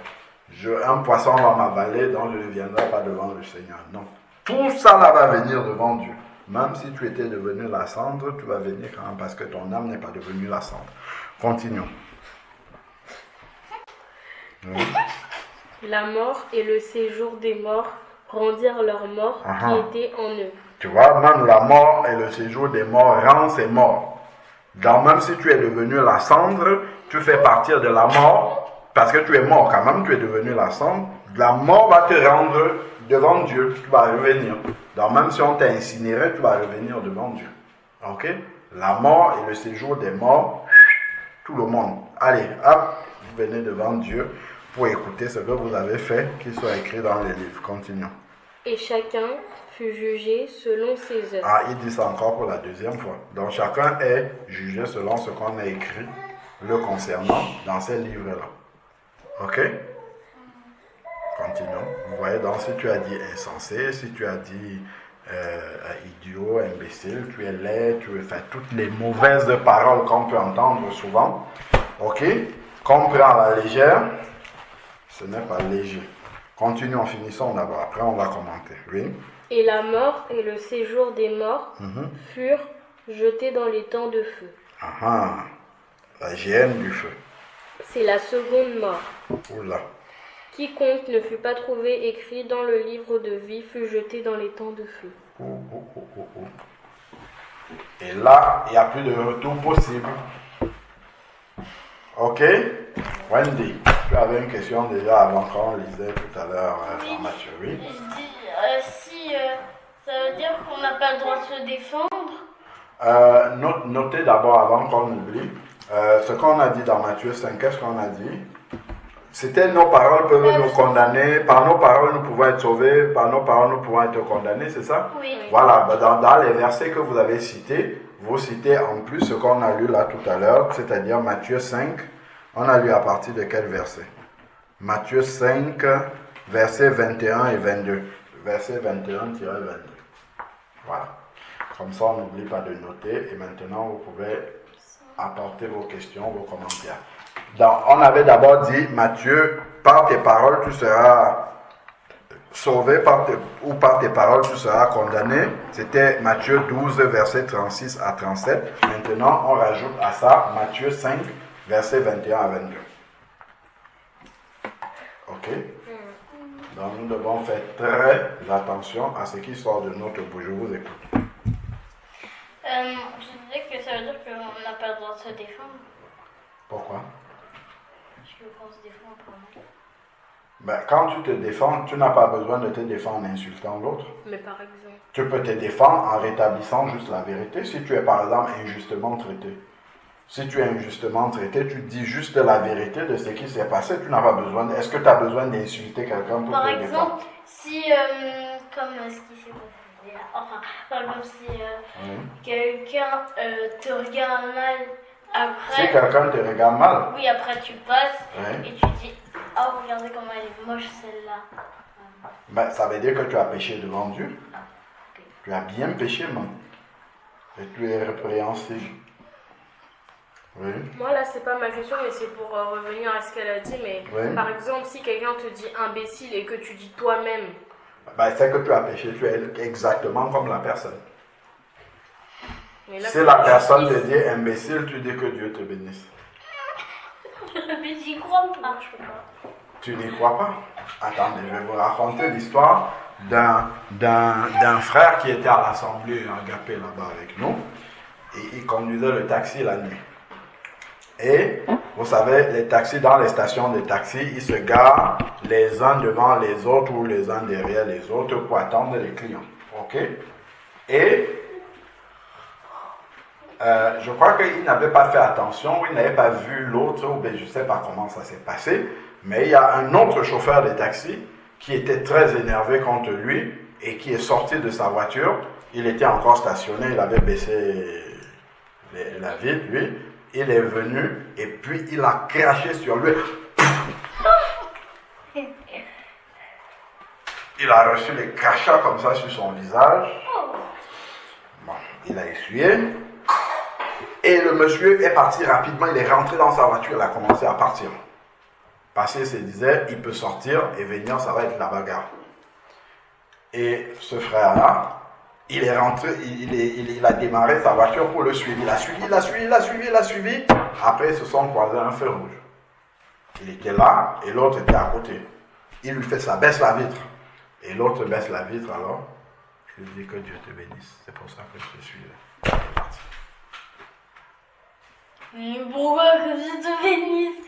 Un poisson va m'avaler, donc je ne viendrai pas devant le Seigneur. Non. Tout ça là va venir devant Dieu. Même si tu étais devenu la cendre, tu vas venir quand même parce que ton âme n'est pas devenue la cendre. Continuons. Oui. La mort et le séjour des morts rendirent leurs morts qui étaient en eux. Tu vois, même la mort et le séjour des morts rend ses morts. Donc même si tu es devenu la cendre, tu fais partir de la mort, parce que tu es mort quand même, tu es devenu la cendre. La mort va te rendre devant Dieu, tu vas revenir. Donc même si on t'a incinéré, tu vas revenir devant Dieu. Ok? La mort et le séjour des morts, tout le monde. Allez, hop, vous venez devant Dieu pour écouter ce que vous avez fait, qui soit écrit dans les livres. Continuons. Et chacun fut jugé selon ses œuvres. Ah, il dit ça encore pour la deuxième fois. Donc chacun est jugé selon ce qu'on a écrit le concernant dans ces livres-là. Ok? Continuons. Vous voyez, donc si tu as dit insensé, si tu as dit idiot, imbécile, tu es laid, tu as fait toutes les mauvaises paroles qu'on peut entendre souvent. Ok? Qu'on prend à la légère, ce n'est pas léger. Continuons, finissons d'abord. Après, on va commenter. Oui? Et la mort et le séjour des morts furent jetés dans les temps de feu. La géhenne du feu. C'est la seconde mort. Oula. Quiconque ne fut pas trouvé écrit dans le livre de vie fut jeté dans les temps de feu. Et là, il n'y a plus de retour possible. Ok? Wendy, tu avais une question déjà avant qu'on lisait tout à l'heure dans Matthieu 8. Si ça veut dire qu'on n'a pas le droit de se défendre. Notez d'abord avant qu'on oublie ce qu'on a dit dans Matthieu 5. Qu'est-ce qu'on a dit? C'était nos paroles peuvent nous condamner, par nos paroles nous pouvons être sauvés, par nos paroles nous pouvons être condamnés, c'est ça? Oui. Voilà, dans les versets que vous avez cités, vous citez en plus ce qu'on a lu là tout à l'heure, c'est-à-dire Matthieu 5. On a lu à partir de quel verset? Matthieu 5, versets 21 et 22. Verset 21-22. Voilà. Comme ça, on n'oublie pas de noter. Et maintenant, vous pouvez apporter vos questions, vos commentaires. Donc, on avait d'abord dit, Matthieu, par tes paroles, tu seras sauvé, ou par tes paroles, tu seras condamné. C'était Matthieu 12, versets 36 à 37. Maintenant, on rajoute à ça Matthieu 5, versets 21 à 22. Ok? Donc, nous devons faire très attention à ce qui sort de notre bouche. Je vous écoute. Je disais que ça veut dire qu'on n'a pas le droit de se défendre. Pourquoi? Parce qu'on se défend autrement. Ben, quand tu te défends, tu n'as pas besoin de te défendre en insultant l'autre. Mais par exemple. Tu peux te défendre en rétablissant juste la vérité. Si tu es par exemple injustement traité. Si tu es injustement traité, tu dis juste la vérité de ce qui s'est passé. Tu n'as pas besoin. Est-ce que tu as besoin d'insulter quelqu'un pour par te exemple, défendre? Si, comme ce qui s'est passé là, enfin, par exemple, si quelqu'un te regarde mal après. Si quelqu'un te regarde mal. Oui, après tu passes Oui. et tu dis, oh, regardez comment elle est moche celle-là. Ben, ça veut dire que tu as péché devant Dieu. Okay. Tu as bien péché, man. Et tu es répréhensible. Oui. Moi là c'est pas ma question mais c'est pour revenir à ce qu'elle a dit mais Oui. par exemple si quelqu'un te dit imbécile et que tu dis toi-même Ben, c'est que tu as péché, tu es exactement comme la personne. mais là, Si la personne te dit imbécile, tu dis que Dieu te bénisse. Mais j'y crois pas, je peux pas. Tu n'y crois pas? Attendez, je vais vous raconter l'histoire d'un frère qui était à l'assemblée Agapé là-bas avec nous et il conduisait le taxi la nuit. Et vous savez, les taxis dans les stations de taxi, ils se garent les uns devant les autres ou les uns derrière les autres pour attendre les clients. Ok? Et je crois qu'il n'avait pas fait attention, ou il n'avait pas vu l'autre, ou bien je ne sais pas comment ça s'est passé, mais il y a un autre chauffeur de taxi qui était très énervé contre lui et qui est sorti de sa voiture. Il était encore stationné, il avait baissé la vitre, lui. Il est venu et puis il a craché sur lui. Il a reçu les crachats comme ça sur son visage. Bon, il a essuyé. Et le monsieur est parti rapidement. Il est rentré dans sa voiture. Il a commencé à partir. Parce qu'il se disait, il peut sortir et venir, ça va être la bagarre. Et ce frère-là, il est rentré, il a démarré sa voiture pour le suivre. Il a suivi. Après, ils se sont croisés à un feu rouge. Il était là et l'autre était à côté. Il lui fait ça, baisse la vitre. Et l'autre baisse la vitre alors. Je lui dis que Dieu te bénisse. C'est pour ça que je te suis là. C'est parti. Mais pourquoi que je te bénisse?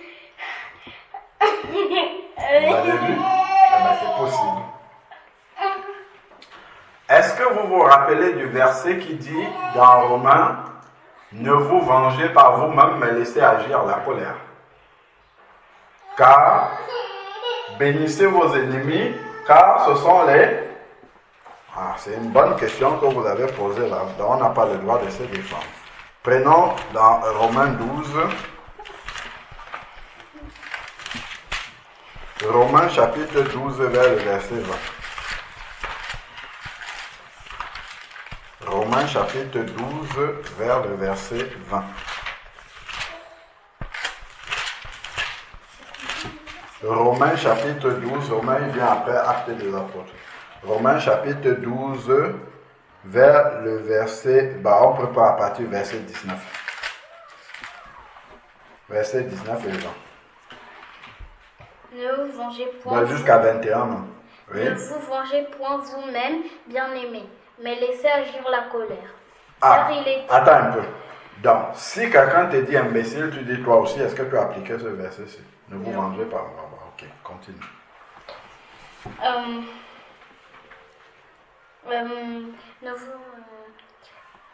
Vous avez vu? Eh ben, c'est possible. Est-ce que vous vous rappelez du verset qui dit dans Romains, ne vous vengez par vous-même, mais laissez agir la colère. Car bénissez vos ennemis, car ce sont les... Ah, c'est une bonne question que vous avez posée là. On n'a pas le droit de se défendre. Prenons dans Romains 12. Romains chapitre 12 vers le verset 20. Romains chapitre 12 vers le verset 20. Romains chapitre 12, Romains il vient après Actes des Apôtres. Romains chapitre 12 vers le verset, on prépare à partir du verset 19. Verset 19 et 20. Ne vous vengez point. Jusqu'à 21. Non? Oui. Ne vous vengez point vous-même, bien-aimés, mais laissez agir la colère. Ah, Car il est... attends un peu. Donc, si quelqu'un te dit imbécile, tu dis toi aussi, est-ce que tu as appliqué ce verset-ci? Ne vous vengez pas. Ok, continue.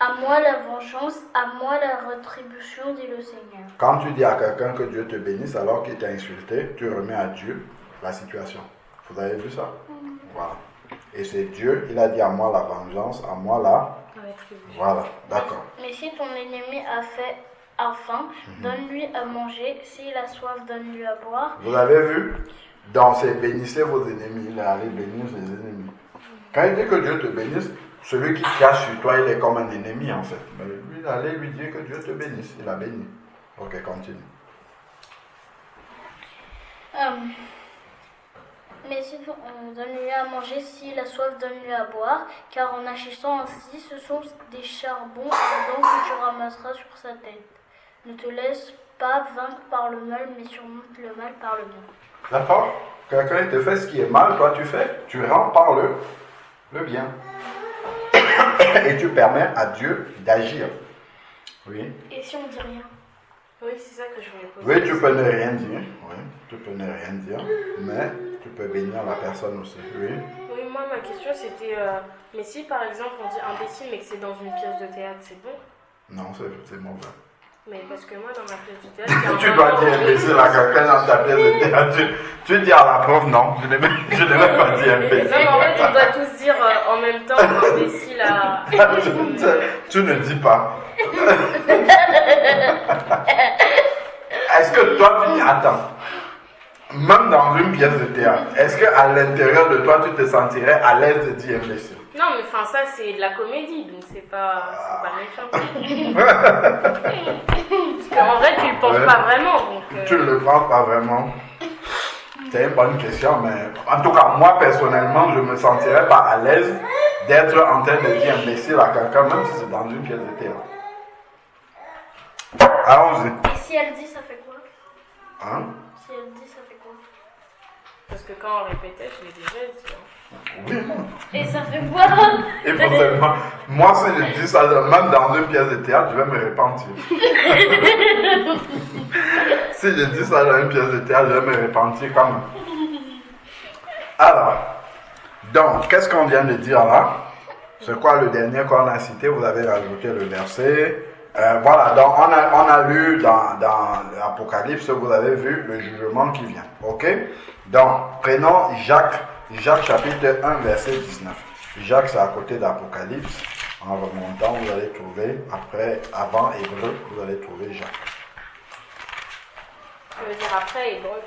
À moi la vengeance, à moi la rétribution, dit le Seigneur. Quand tu dis à quelqu'un que Dieu te bénisse alors qu'il t'a insulté, tu remets à Dieu la situation. Vous avez vu ça? Voilà. Et c'est Dieu, il a dit à moi la vengeance, à moi la... Voilà, d'accord. Mais si ton ennemi a faim, donne-lui à manger. S'il a soif, donne-lui à boire. Vous avez vu? Dans ces bénissez vos ennemis, il est allé bénir ses ennemis. Quand il dit que Dieu te bénisse, celui qui crache sur toi, il est comme un ennemi en fait. Mais lui, allez lui dire que Dieu te bénisse. Il a béni. Ok, continue. Mais si donne-lui à manger, s'il a soif, donne-lui à boire, car en agissant ainsi, ce sont des charbons ardents que tu ramasseras sur sa tête. Ne te laisse pas vaincre par le mal, mais surmonte le mal par le bien. D'accord? Quelqu'un te fait ce qui est mal, toi tu fais, tu rends par le bien. Et tu permets à Dieu d'agir. Oui. Et si on dit rien? Oui, c'est ça que je voulais poser. Oui, tu peux ne rien dire. Oui, tu peux ne rien dire. Mais tu peux bénir la personne aussi. Oui. Oui, moi ma question c'était, mais si par exemple on dit imbécile mais que c'est dans une pièce de théâtre, c'est bon? Non, c'est mauvais. Mais parce que moi dans ma pièce de théâtre... Tu dois dire imbécile à quelqu'un dans ta pièce de théâtre. Tu dis à la prof, non, je n'ai même pas dit imbécile. Non, mais en fait on doit tous dire en même temps imbécile à... Tu ne dis pas. Est-ce que toi tu dis, attends, même dans une pièce de théâtre, est-ce qu'à l'intérieur de toi tu te sentirais à l'aise de dire imbécile? Non, mais enfin ça c'est de la comédie, donc c'est pas méchant. Parce qu'en vrai tu le penses pas vraiment. Donc, Tu ne le penses pas vraiment. C'est une bonne question, mais en tout cas moi personnellement je me sentirais pas à l'aise d'être en train de dire imbécile à quelqu'un, même si c'est dans une pièce de théâtre. Allons-y. Et si elle dit, ça fait quoi? Hein? Si elle dit, ça fait quoi? Parce que quand on répétait, je l'ai déjà dit. Oui. Et ça fait quoi? Et forcément, moi si je dis ça, même dans une pièce de théâtre, je vais me repentir. Si je dis ça dans une pièce de théâtre, je vais me repentir quand même. Alors, donc, qu'est-ce qu'on vient de dire là? C'est quoi le dernier qu'on a cité? Vous avez rajouté le verset. Voilà, donc on a lu dans l'Apocalypse, vous avez vu le jugement qui vient. Ok? Donc, prenons Jacques chapitre 1, verset 19. Jacques, c'est à côté d'Apocalypse. En remontant, vous allez trouver, avant Hébreu, vous allez trouver Jacques. Ça veut dire après Hébreu.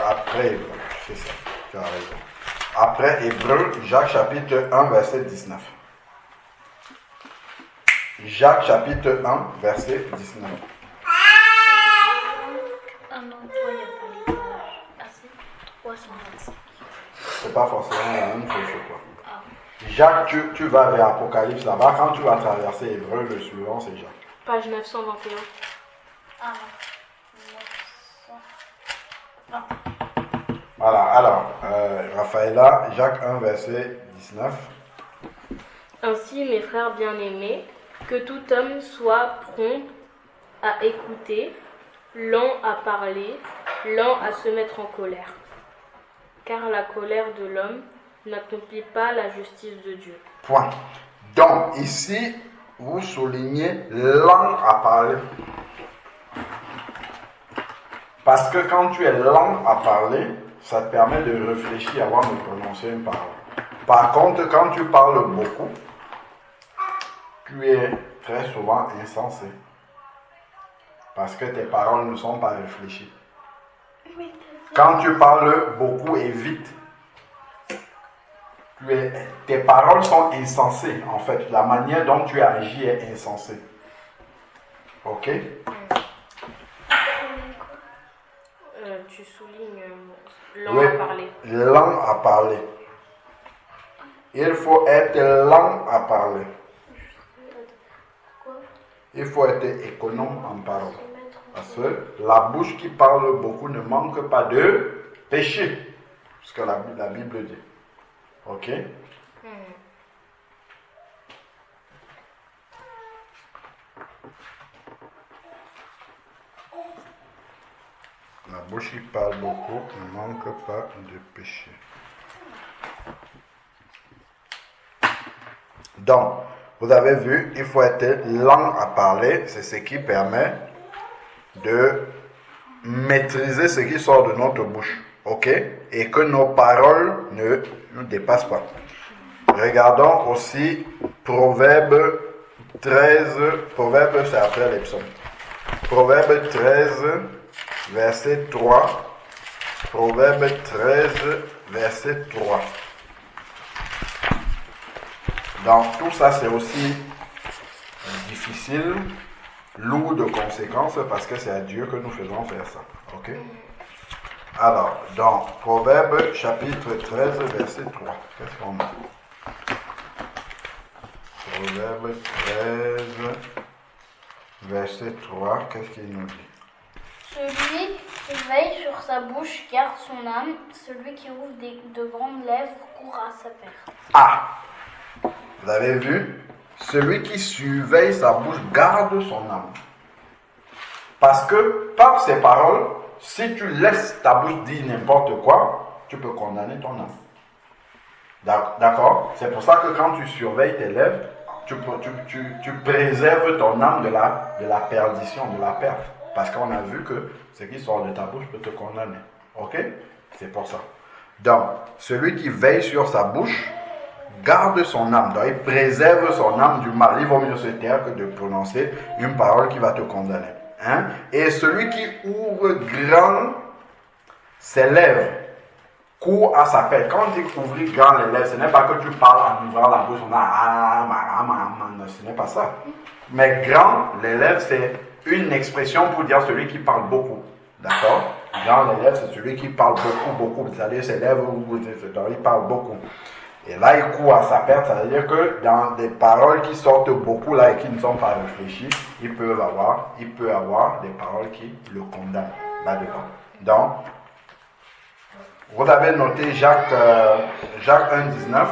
Après Hébreu, c'est ça, tu as raison. Après Hébreu, Jacques chapitre 1, verset 19. Jacques chapitre 1, verset 19. Ah non, toi, il n'y a pas les pages. Ah si, 325. C'est pas forcément la même chose chez toi. Jacques, tu vas vers Apocalypse là-bas. Quand tu vas traverser Hébreu, le suivant c'est Jacques. Page 921. Ah non. Voilà, alors, Raphaëla, Jacques 1, verset 19. Ainsi, mes frères bien-aimés, que tout homme soit prompt à écouter, lent à parler, lent à se mettre en colère. Car la colère de l'homme n'accomplit pas la justice de Dieu. Point. Donc, ici, vous soulignez lent à parler. Parce que quand tu es lent à parler, ça te permet de réfléchir avant de prononcer une parole. Par contre, quand tu parles beaucoup, tu es très souvent insensé. Parce que tes paroles ne sont pas réfléchies. Quand tu parles beaucoup et vite, tes paroles sont insensées. En fait, la manière dont tu agis est insensée. Ok? Tu soulignes lent Oui, à parler. lent à parler. Il faut être lent à parler. Il faut être économe en parole. Parce que la bouche qui parle beaucoup ne manque pas de péché. Ce que la Bible dit. Ok? La bouche qui parle beaucoup ne manque pas de péché. Donc, vous avez vu, il faut être lent à parler. C'est ce qui permet de maîtriser ce qui sort de notre bouche. Ok? Et que nos paroles ne nous dépassent pas. Regardons aussi Proverbe 13. Proverbe, c'est après les psaumes. Proverbe 13, verset 3. Proverbe 13, verset 3. Donc tout ça c'est aussi difficile, lourd de conséquences parce que c'est à Dieu que nous faisons faire ça. Ok? Alors, dans Proverbe chapitre 13, verset 3, qu'est-ce qu'on a? Proverbe 13, verset 3, qu'est-ce qu'il nous dit? Celui qui veille sur sa bouche garde son âme, celui qui ouvre de grandes lèvres court à sa perte. Ah! Vous avez vu? Celui qui surveille sa bouche garde son âme. Parce que par ces paroles, si tu laisses ta bouche dire n'importe quoi, tu peux condamner ton âme. D'accord? C'est pour ça que quand tu surveilles tes lèvres, tu préserves ton âme de la perdition, de la perte. Parce qu'on a vu que ce qui sort de ta bouche peut te condamner. Ok? C'est pour ça. Donc, celui qui veille sur sa bouche garde son âme. Donc, il préserve son âme du mal. Il vaut mieux se taire que de prononcer une parole qui va te condamner. Hein? Et celui qui ouvre grand ses lèvres court à sa perte. Quand on dit ouvrir grand les lèvres, ce n'est pas que tu parles en ouvrant la bouche, ce n'est pas ça. Mais grand les lèvres, c'est une expression pour dire celui qui parle beaucoup. D'accord? Grand les lèvres, c'est celui qui parle beaucoup. C'est-à-dire ses lèvres, il parle beaucoup. Et là, il court à sa perte, ça veut dire que dans des paroles qui sortent beaucoup là et qui ne sont pas réfléchies, il peut avoir des paroles qui le condamnent là-dedans. Donc, vous avez noté Jacques 1,19.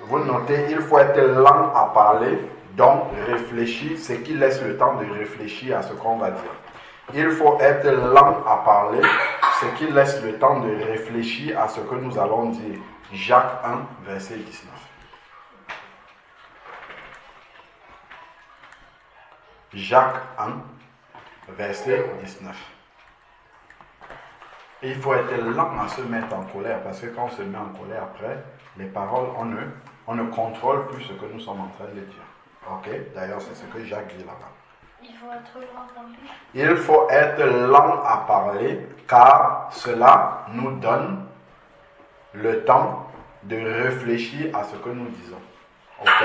Vous notez, il faut être lent à parler, donc réfléchir, c'est qui laisse le temps de réfléchir à ce qu'on va dire. Il faut être lent à parler, c'est qui laisse le temps de réfléchir à ce que nous allons dire. Jacques 1, verset 19. Jacques 1, verset 19. Et il faut être lent à se mettre en colère, parce que quand on se met en colère après, les paroles, on ne contrôle plus ce que nous sommes en train de dire. Ok? D'ailleurs, c'est ce que Jacques dit là-bas. Il faut être lent à parler. Il faut être lent à parler, car cela nous donne le temps de réfléchir à ce que nous disons. Ok?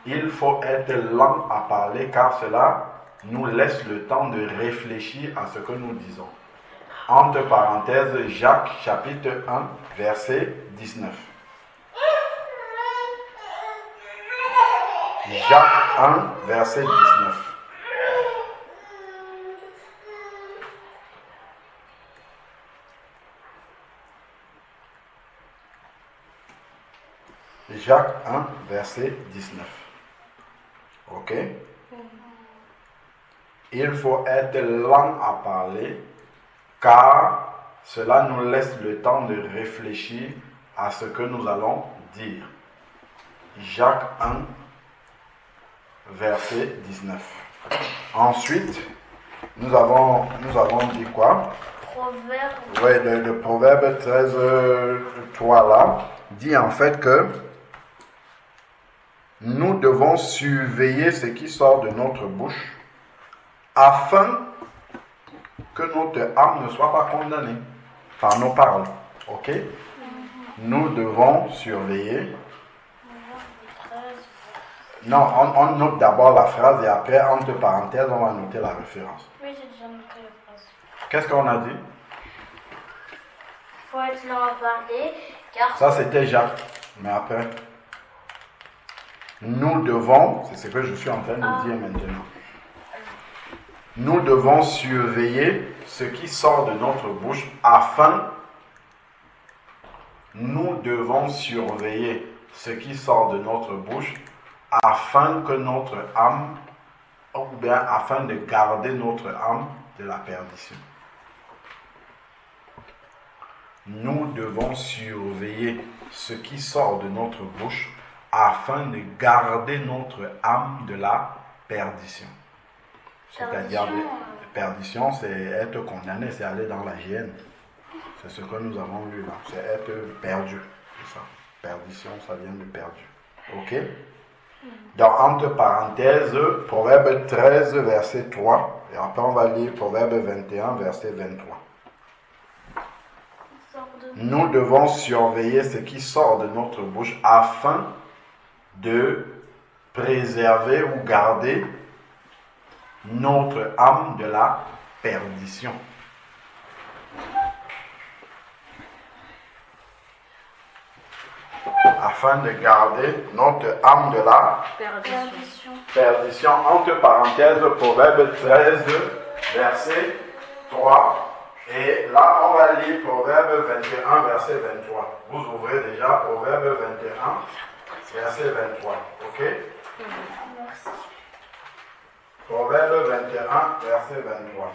Il faut être lent à parler, car cela nous laisse le temps de réfléchir à ce que nous disons. Entre parenthèses, Jacques chapitre 1, verset 19. Jacques 1, verset 19. Jacques 1, verset 19. Ok? Il faut être lent à parler, car cela nous laisse le temps de réfléchir à ce que nous allons dire. Jacques 1, verset 19. Ensuite, nous avons dit quoi? Proverbe. Oui, le Proverbe 13, 3 là, dit en fait que nous devons surveiller ce qui sort de notre bouche afin que notre âme ne soit pas condamnée par nos paroles. Ok? Nous devons surveiller. Non, on note d'abord la phrase et après, entre parenthèses, on va noter la référence. Oui, j'ai déjà noté la phrase. Qu'est-ce qu'on a dit? Il faut être lent à parler, car... Ça, c'était Jacques. Mais après, nous devons, c'est ce que je suis en train de dire maintenant. Nous devons surveiller ce qui sort de notre bouche afin, nous devons surveiller ce qui sort de notre bouche afin que notre âme, ou bien afin de garder notre âme de la perdition. Nous devons surveiller ce qui sort de notre bouche afin de garder notre âme de la perdition. C'est-à-dire, perdition, c'est être condamné, c'est aller dans la géhenne. C'est ce que nous avons lu là, c'est être perdu. C'est ça. Perdition, ça vient de perdu. Ok? Donc, entre parenthèses, Proverbe 13, verset 3. Et après, on va lire Proverbe 21, verset 23. Nous devons surveiller ce qui sort de notre bouche afin de préserver ou garder notre âme de la perdition. Afin de garder notre âme de la perdition. Entre parenthèses, Proverbe 13, verset 3. Et là, on va lire Proverbe 21, verset 23. Vous ouvrez déjà Proverbe 21, verset 23. Ok? Merci. Proverbe 21, verset 23.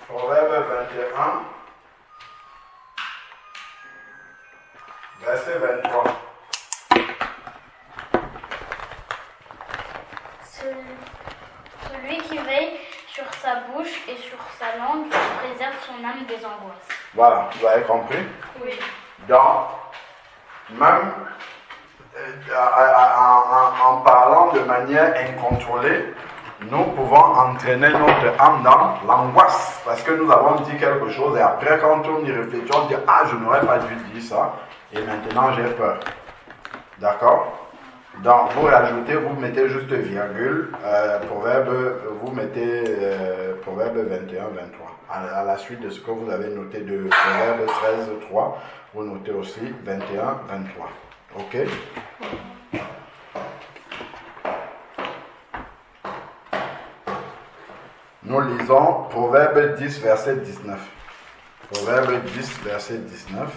Proverbe 21, verset 23. Celui qui veille sur sa bouche et sur sa langue préserve son âme des angoisses. Voilà, vous avez compris? Oui. Donc, même en parlant de manière incontrôlée, nous pouvons entraîner notre âme dans l'angoisse parce que nous avons dit quelque chose et après quand on y réfléchit, on dit ah je n'aurais pas dû dire ça et maintenant j'ai peur. D'accord? Donc vous rajoutez, vous mettez juste virgule, vous mettez Proverbe 21, 23. À la suite de ce que vous avez noté de Proverbe 13, 3, vous notez aussi 21, 23. Ok? Nous lisons Proverbe 10, verset 19. Proverbe 10, verset 19.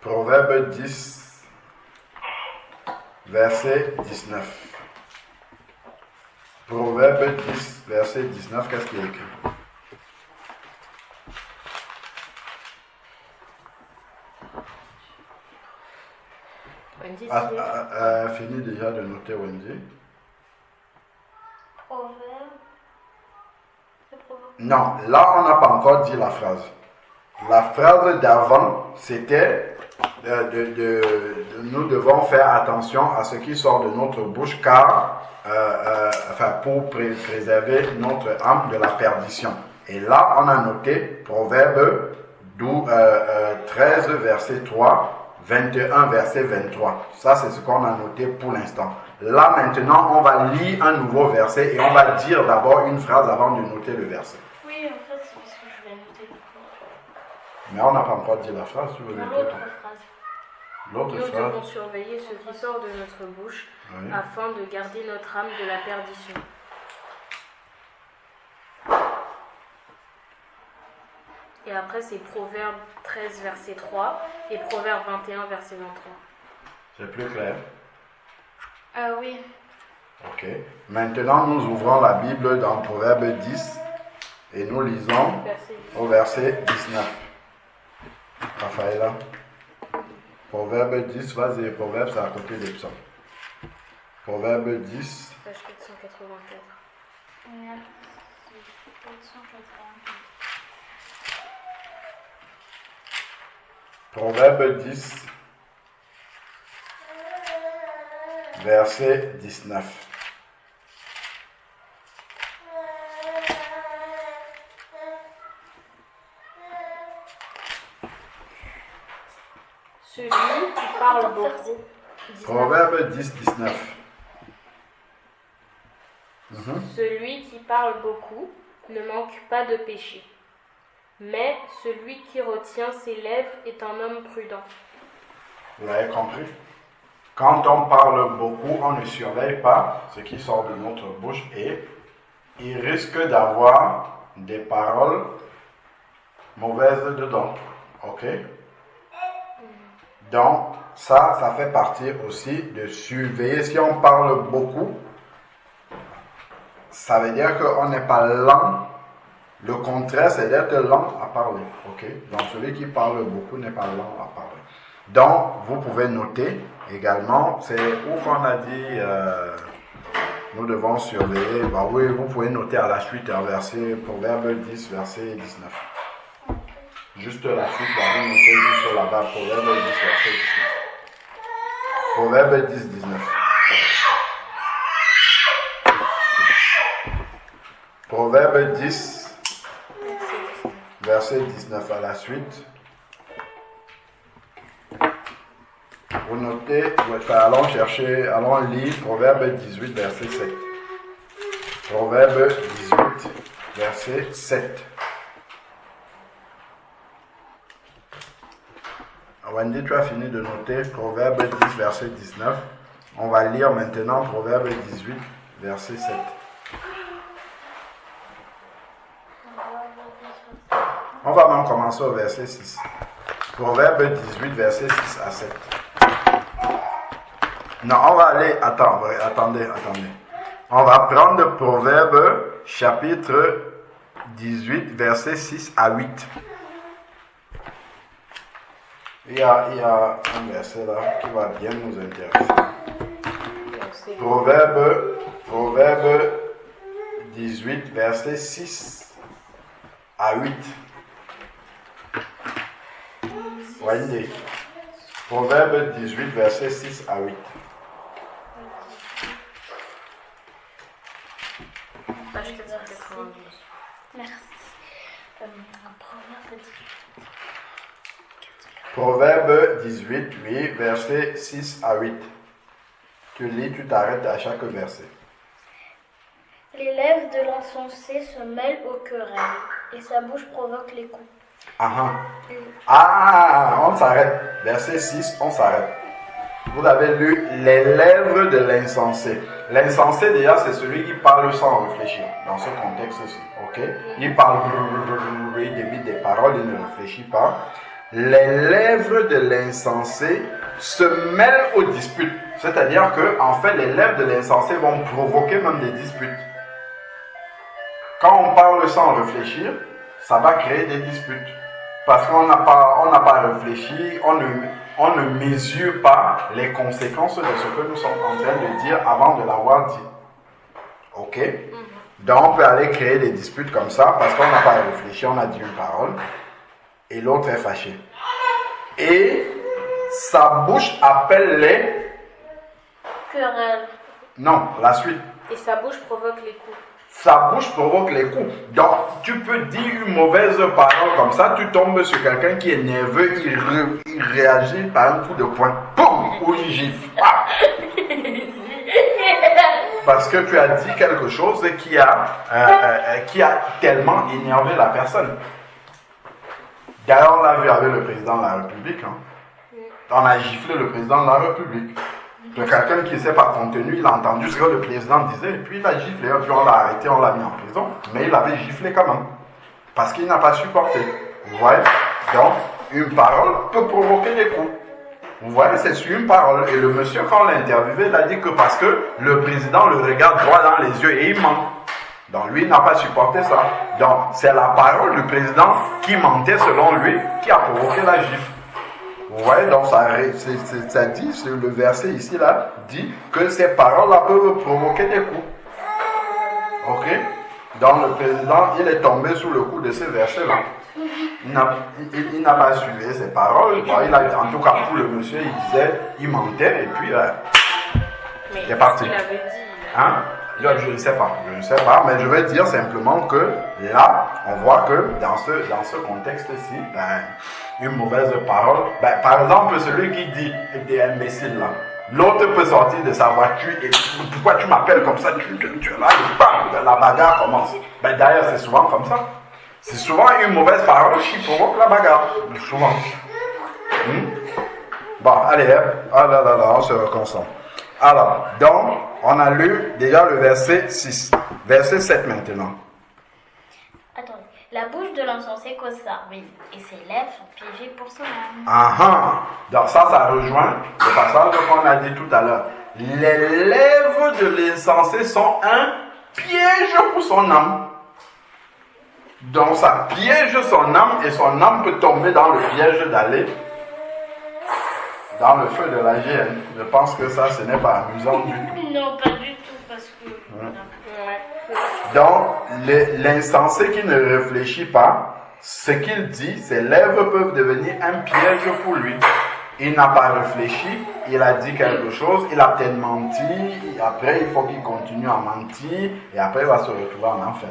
Proverbe 10, verset 19. Proverbe 10, verset 19, qu'est-ce qu'il y a écrit? Fini déjà de noter Wendy. Proverbe. Non, là on n'a pas encore dit la phrase. La phrase d'avant, c'était nous devons faire attention à ce qui sort de notre bouche car pour préserver notre âme de la perdition. Et là, on a noté Proverbe 13, verset 3, 21, verset 23. Ça, c'est ce qu'on a noté pour l'instant. Là, maintenant, on va lire un nouveau verset et on va dire d'abord une phrase avant de noter le verset. Oui, en fait, c'est parce que je vais noter le coup. Mais on n'a pas encore dit la phrase, tu veux noter L'autre phrase. L'autre Nous phrase. devons surveiller ce qui sort de notre bouche Oui. afin de garder notre âme de la perdition. Et après, c'est Proverbe 13, verset 3 et Proverbe 21, verset 23. C'est plus clair? Oui. Ok. Maintenant, nous ouvrons la Bible dans Proverbe 10 et nous lisons au verset 19. Raphaëla. Proverbe 10, vas-y, Proverbe, c'est à côté des psaumes. Proverbe 10. Page 484. Merci. 484. Proverbe 10, verset 19. Celui qui parle beaucoup. Proverbe 10, 19. Celui qui parle beaucoup ne manque pas de péché. Mais celui qui retient ses lèvres est un homme prudent. Vous l'avez compris? Quand on parle beaucoup, on ne surveille pas ce qui sort de notre bouche et il risque d'avoir des paroles mauvaises dedans. Ok? Donc, ça fait partie aussi de surveiller. Si on parle beaucoup, ça veut dire qu'on n'est pas lent. Le contraire, c'est d'être lent à parler. Ok? Donc, celui qui parle beaucoup n'est pas lent à parler. Donc, vous pouvez noter également, c'est où qu'on a dit, nous devons surveiller. Bah oui, vous pouvez noter à la suite un verset, Proverbe 10, verset 19. Juste la suite, vous notez juste là-bas, Proverbe 10, verset 19. Proverbe 10, 19. Proverbe 10, verset 19 à la suite. Vous notez, allons lire Proverbe 18, verset 7. Proverbe 18, verset 7. Wendy, tu as fini de noter Proverbe 10, verset 19. On va lire maintenant Proverbe 18, verset 7. On va même commencer au verset 6. Proverbe 18, verset 6 à 7. Non, on va aller... Attendez. On va prendre Proverbe chapitre 18, verset 6 à 8. Il y a un verset là qui va bien nous intéresser. Proverbe 18, verset 6 à 8. Voyez. Proverbe 18, verset 6 à 8. Merci. Proverbe 18, oui, verset 6 à 8. Tu lis, tu t'arrêtes à chaque verset. Les lèvres de l'insensé se mêlent aux querelles, et sa bouche provoque les coups. On s'arrête. Verset 6, on s'arrête. Vous avez lu les lèvres de l'insensé. L'insensé, déjà, c'est celui qui parle sans réfléchir. Dans ce contexte-ci, ok? Il parle, il débite des paroles, il ne réfléchit pas. Les lèvres de l'insensé se mêlent aux disputes. C'est-à-dire que, en fait, les lèvres de l'insensé vont provoquer même des disputes. Quand on parle sans réfléchir, ça va créer des disputes. Parce qu'on n'a pas réfléchi, on ne mesure pas les conséquences de ce que nous sommes en train de dire avant de l'avoir dit. Ok? Donc on peut aller créer des disputes comme ça parce qu'on n'a pas réfléchi, on a dit une parole et l'autre est fâché. Et sa bouche appelle les... Querelles. Non, la suite. Et sa bouche provoque les coups. Sa bouche provoque les coups. Donc, tu peux dire une mauvaise parole comme ça, tu tombes sur quelqu'un qui est nerveux, il réagit par un coup de poing. Boum! Ou il gifle. Ah! Parce que tu as dit quelque chose qui a tellement énervé la personne. D'ailleurs, on l'a vu avec le président de la République. On a giflé le président de la République. De quelqu'un qui ne s'est pas contenu, il a entendu ce que le président disait, et puis il a giflé, puis on l'a arrêté, on l'a mis en prison, mais il avait giflé quand même, parce qu'il n'a pas supporté. Vous voyez? Donc, une parole peut provoquer des coups. Vous voyez, c'est sur une parole. Et le monsieur, quand on l'a interviewé, il a dit que parce que le président le regarde droit dans les yeux et il ment. Donc, lui, il n'a pas supporté ça. Donc, c'est la parole du président qui mentait selon lui, qui a provoqué la gifle. Vous voyez, donc ça dit, le verset ici là, dit que ces paroles-là peuvent provoquer des coups. Ok? Donc le président, il est tombé sous le coup de ces versets-là. Il n'a pas suivi ces paroles. Bon, en tout cas, pour le monsieur, il disait, il mentait, et puis il est parti. Il avait dit. Hein? Je ne sais pas, mais je vais dire simplement que là, on voit que dans ce contexte-ci, une mauvaise parole, par exemple, celui qui dit des imbéciles là, l'autre peut sortir de sa voiture et pourquoi tu m'appelles comme ça, tu es là, la bagarre commence. D'ailleurs, c'est souvent comme ça. C'est souvent une mauvaise parole qui provoque la bagarre. Souvent. Bon, allez, on se reconcentre. Alors, donc, on a lu déjà le verset 6. Verset 7 maintenant. Attendez. La bouche de l'insensé cause sa ruine, et ses lèvres sont piégées pour son âme. Donc ça rejoint le passage qu'on a dit tout à l'heure. Les lèvres de l'insensé sont un piège pour son âme. Donc ça piège son âme et son âme peut tomber dans le piège d'aller dans le feu de la GN. Je pense que ça, ce n'est pas amusant du tout. Non, pas du tout, parce que... Donc, l'insensé qui ne réfléchit pas, ce qu'il dit, ses lèvres peuvent devenir un piège pour lui. Il n'a pas réfléchi, il a dit quelque chose, il a peut-être menti, et après il faut qu'il continue à mentir, et après il va se retrouver en enfer.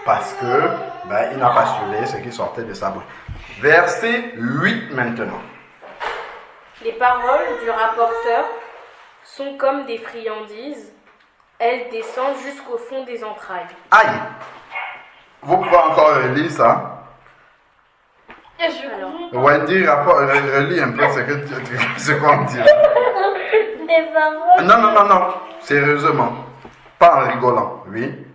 Parce que il n'a pas surveillé ce qui sortait de sa bouche. Verset 8 maintenant. Les paroles du rapporteur sont comme des friandises, elles descendent jusqu'au fond des entrailles. Aïe! Vous pouvez encore relire ça? Wendy, relis un peu ce qu'on dit. Les paroles. Non, sérieusement. Pas en rigolant, oui.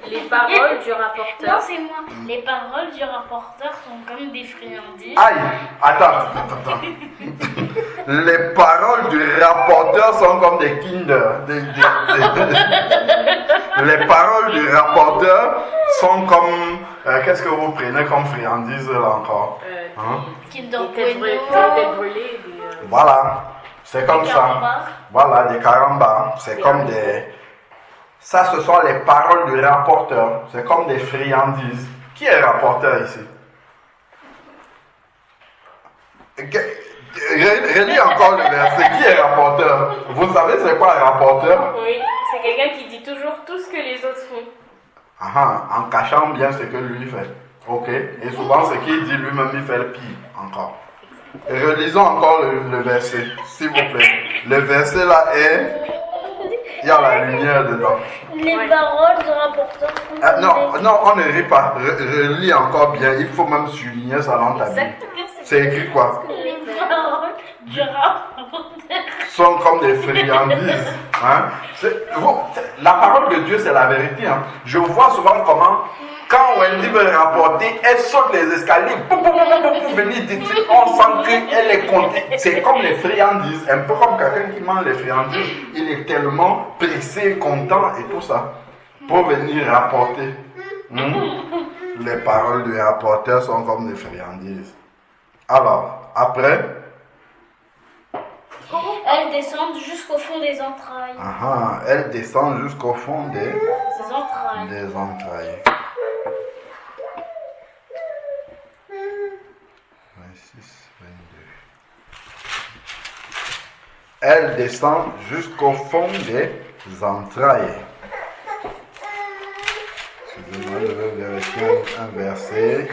Les paroles du rapporteur. Non, c'est moi. Les paroles du rapporteur sont comme des friandises. Aïe! Attends. Les paroles du rapporteur sont comme des Kinder. Les paroles du rapporteur sont comme... qu'est-ce que vous prenez comme friandises là encore? Des têtes brûlées. Voilà. C'est comme ça. Carambars. Voilà, des carambars. C'est comme des... Ça, ce sont les paroles du rapporteur. C'est comme des friandises. Qui est rapporteur ici? Relis encore le verset. Qui est rapporteur? Vous savez c'est quoi un rapporteur? Oui, c'est quelqu'un qui dit toujours tout ce que les autres font. En cachant bien ce que lui fait. Ok. Et souvent ce qu'il dit lui-même, il fait le pire encore. Relisons encore le verset, s'il vous plaît. Le verset là est... Il y a la lumière dedans. Les paroles du rapporteur sont non, on ne rit pas. Relis encore bien. Il faut même souligner ça dans ta Bible. C'est écrit quoi? Les paroles du rapporteur sont comme des friandises. La parole de Dieu, c'est la vérité. Je vois souvent comment, quand Wendy veut rapporter, elle saute les escaliers, pour venir dire, on sent qu'elle est contente. C'est comme les friandises, un peu comme quelqu'un qui mange les friandises. Il est tellement pressé, content et tout ça, pour venir rapporter. Les paroles du rapporteur sont comme des friandises. Alors, après... Elles descendent jusqu'au fond des entrailles. Elles descendent jusqu'au fond des entrailles. Des entrailles. 26, 22. Elles descendent jusqu'au fond des entrailles. Excusez-moi, je vais vérifier un verset.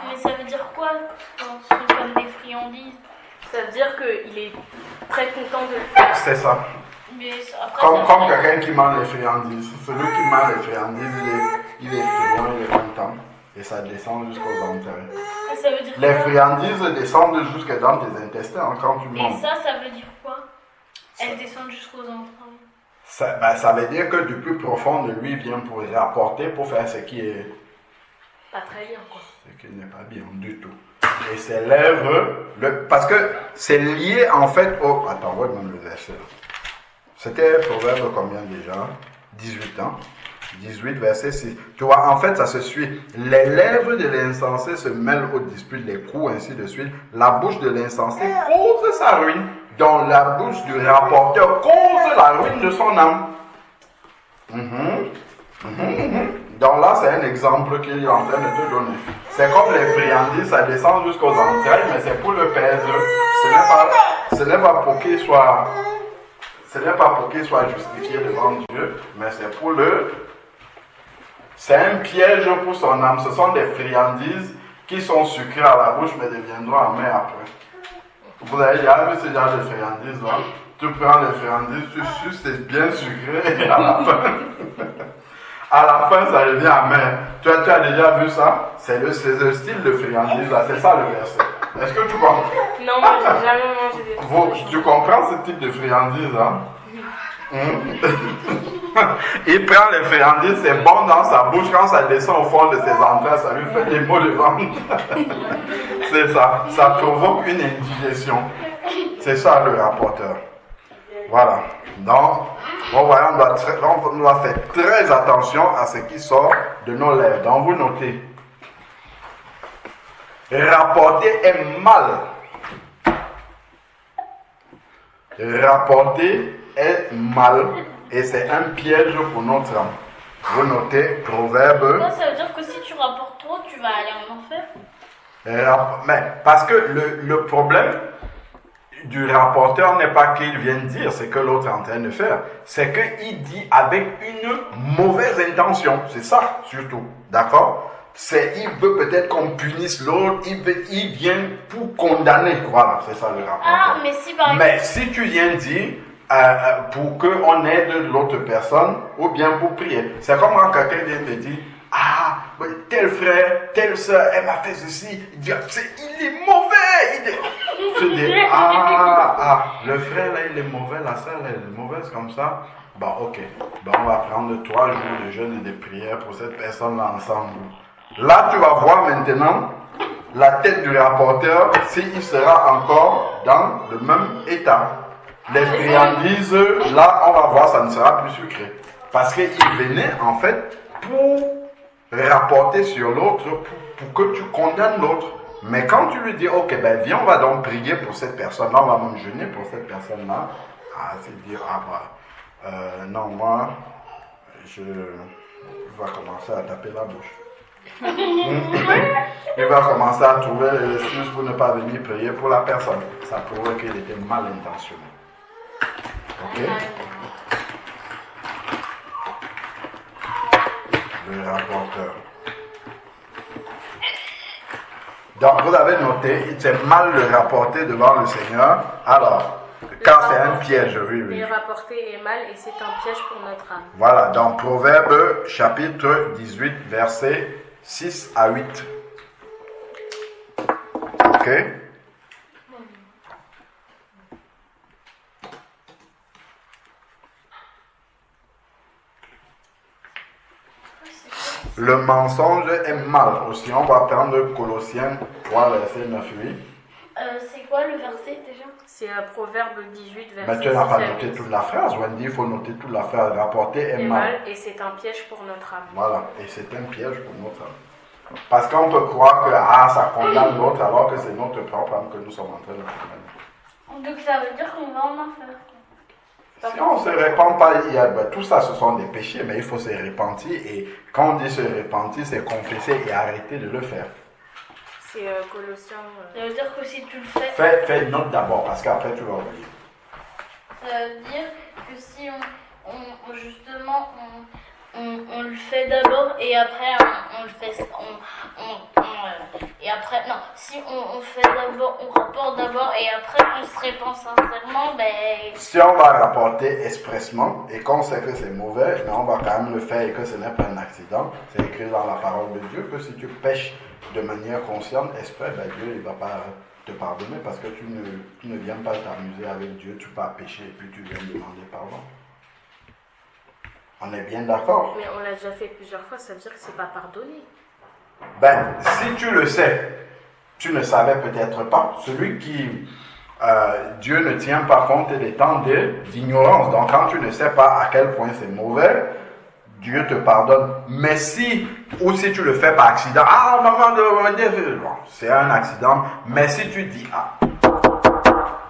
Mais ça veut dire quoi quand ce sont comme des friandises? Ça veut dire qu'il est très content de le faire. C'est ça. Mais après, Comme quelqu'un qui mange les friandises. Celui qui mange les friandises, il est friand, il est content. Et ça descend jusqu'aux entrailles. ça veut dire Les quoi? friandises descendent jusque dans tes intestins quand tu manges. Et ça veut dire quoi? Elles descendent jusqu'aux entrailles. Ça veut dire que du plus profond de lui vient pour rapporter, pour faire ce qui est... Pas très bien, quoi. Ce qui n'est pas bien du tout. Et ses lèvres... Parce que c'est lié en fait au... Attends, on va même le verset. C'était Proverbe combien déjà? 18 ans. 18 verset 6. Tu vois, en fait, ça se suit. Les lèvres de l'insensé se mêlent aux disputes, les coups, ainsi de suite. La bouche de l'insensé cause sa ruine, dont la bouche du rapporteur cause la ruine de son âme. Donc là, c'est un exemple qu'il est en train de te donner. C'est comme les friandises, ça descend jusqu'aux entrailles, mais c'est pour le perdre. Ce n'est pas pour qu'il soit... Ce n'est pas pour qu'il soit justifié devant Dieu, mais c'est pour le... C'est un piège pour son âme. Ce sont des friandises qui sont sucrées à la bouche, mais deviendront amères après. Vous avez déjà vu ce genre de friandises là? Tu prends les friandises, tu suces, c'est bien sucré, et à la fin, ça devient amer. Tu as déjà vu ça? C'est le style de friandise là, c'est ça le verset. Est-ce que tu comprends? Non, moi j'ai jamais mangé des friandises. Tu comprends ce type de friandise hein? Il prend les friandises, c'est bon dans sa bouche, quand ça descend au fond de ses entrailles, ça lui fait des maux de ventre. C'est ça, ça provoque une indigestion. C'est ça le rapporteur. Voilà. Donc, on doit faire très attention à ce qui sort de nos lèvres. Donc, vous notez. Rapporter est mal. Rapporter est mal. et c'est un piège pour notre âme. Vous notez Proverbe. Ça veut dire que si tu rapportes trop, tu vas aller en enfer? Mais parce que le problème du rapporteur n'est pas qu'il vienne dire ce que l'autre est en train de faire, c'est qu'il dit avec une mauvaise intention, c'est ça surtout, d'accord? Il veut peut-être qu'on punisse l'autre, il vient pour condamner, voilà, c'est ça le rapporteur. Mais si tu viens dire pour qu'on aide l'autre personne, ou bien pour prier, c'est comme quand quelqu'un vient te dire, ah, tel frère, telle soeur, elle m'a fait ceci. Il est mauvais. Tu dis, le frère là, il est mauvais, la soeur là, elle est mauvaise comme ça. Bah, ok. Bah, on va prendre 3 jours de jeûne et de prière pour cette personne-là ensemble. Là, tu vas voir maintenant la tête du rapporteur, s'il sera encore dans le même état. Les friandises, là, on va voir, ça ne sera plus sucré. Parce qu'il venait, en fait, pour rapporter sur l'autre, pour que tu condamnes l'autre. Mais quand tu lui dis, ok, ben viens, on va donc prier pour cette personne-là, on va même jeûner pour cette personne-là. C'est dire, non, moi, je vais commencer à taper la bouche. Il va commencer à trouver les excuses pour ne pas venir prier pour la personne. Ça prouve qu'il était mal intentionné. Ok? Le rapporteur. Donc vous avez noté, c'est mal de rapporter devant le Seigneur. Alors, car c'est un piège, oui. Le rapporter est mal et c'est un piège pour notre âme. Voilà, dans Proverbe chapitre 18, versets 6 à 8. Ok? Le mensonge est mal aussi. On va prendre Colossiens 3, verset 9, 8. C'est quoi le verset déjà? C'est Proverbe 18, verset 6. Mais tu n'as pas noté toute la phrase, Wendy, il faut noter toute la phrase. Rapporter est mal. Et c'est un piège pour notre âme. Voilà, et c'est un piège pour notre âme. Parce qu'on peut croire que ça condamne l'autre alors que c'est notre propre âme que nous sommes en train de condamner. Donc ça veut dire qu'on va en enfer. Si on ne se répand pas, tout ça ce sont des péchés, mais il faut se repentir. Et quand on dit se repentir, c'est confesser et arrêter de le faire. C'est Colossiens. Ça veut dire que si tu le fais... Fais une note d'abord, parce qu'après tu vas oublier. Ça veut dire que si on le fait d'abord et après on le fait... et après, non, si on fait d'abord, on rapporte d'abord et après on se répand sincèrement, ben... Si on va rapporter expressement et qu'on sait que c'est mauvais, mais on va quand même le faire et que ce n'est pas un accident, c'est écrit dans la parole de Dieu que si tu pêches de manière consciente, exprès, ben Dieu ne va pas te pardonner parce que tu ne viens pas t'amuser avec Dieu, tu vas pécher et puis tu viens demander pardon. On est bien d'accord? Mais on l'a déjà fait plusieurs fois, ça veut dire que c'est pas pardonné. Ben, si tu le sais, tu ne savais peut-être pas. Celui qui, Dieu ne tient pas compte des temps d'ignorance. Donc quand tu ne sais pas à quel point c'est mauvais, Dieu te pardonne. Mais si tu le fais par accident, maman, c'est un accident. Mais si tu dis,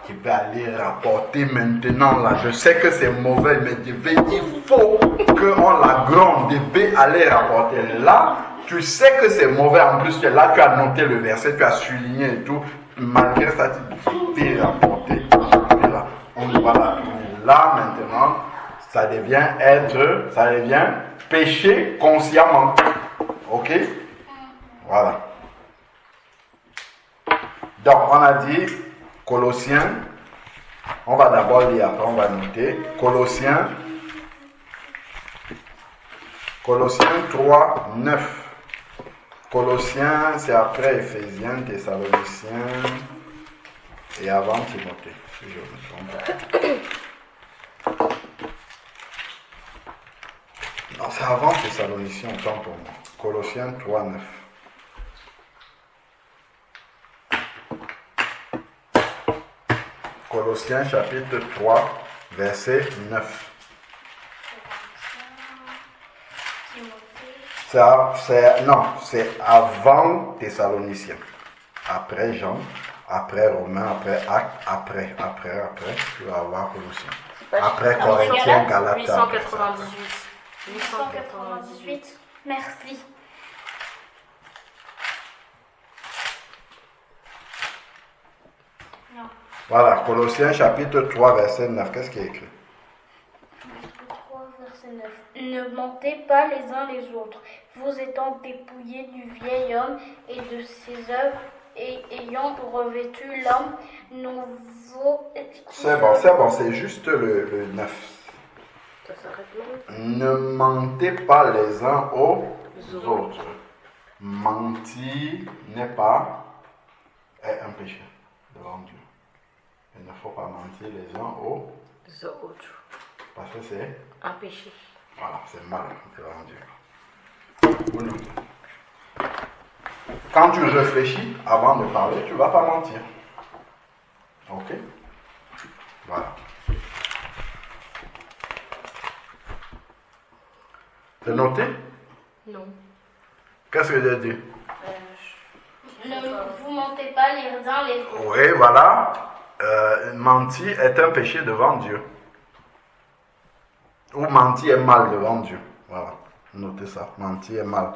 je vais aller rapporter maintenant, là, je sais que c'est mauvais, mais il faut qu'on la gronde, je vais aller rapporter. Là, tu sais que c'est mauvais, en plus, là, tu as noté le verset, tu as souligné et tout, malgré ça, tu vais rapporter. Là, là, maintenant, ça devient péché consciemment. Ok? Voilà. Donc, on a dit Colossiens, on va d'abord lire, après on va noter. Colossiens 3, 9. Colossiens, c'est après Éphésiens, Thessaloniciens et avant Timothée, si je ne me trompe pas. Non, c'est avant Thessaloniciens, autant pour moi. Colossiens 3, 9. Colossiens chapitre 3, verset 9. C'est avant Thessaloniciens. Après Jean, après Romains, après Actes, après. Tu vas avoir Colossiens. Après Corinthiens, Galates. 898. 898. Merci. Non. Voilà, Colossiens chapitre 3, verset 9. Qu'est-ce qui est écrit? 3, verset 9. Ne mentez pas les uns les autres, vous étant dépouillés du vieil homme et de ses œuvres, et ayant revêtu l'homme nouveau. C'est bon, c'est juste le 9. Ça s'arrête là. Ne mentez pas les uns aux autres. Mentir n'est pas un péché devant Dieu. Il ne faut pas mentir les uns aux autres. Parce que c'est un péché. Voilà, c'est mal devant Dieu. Ou non. Quand tu réfléchis avant de parler, tu ne vas pas mentir. Ok? Voilà. C'est noté? Non. Qu'est-ce que j'ai dit? Ne vous mentez pas les uns les autres. Oui, voilà. Mentir est un péché devant Dieu. Ou mentir est mal devant Dieu. Voilà. Notez ça. Mentir est mal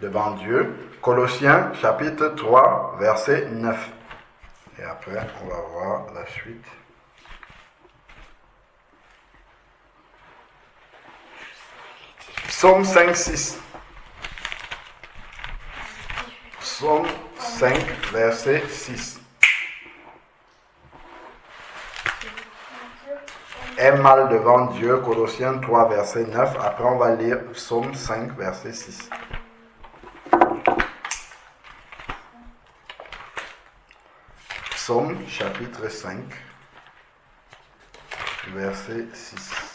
devant Dieu. Colossiens chapitre 3, verset 9. Et après, on va voir la suite. Psaume 5, 6. Psaume 5, verset 6. Est mal devant Dieu, Colossiens 3, verset 9. Après, on va lire Psaume 5, verset 6. Psaume chapitre 5, verset 6.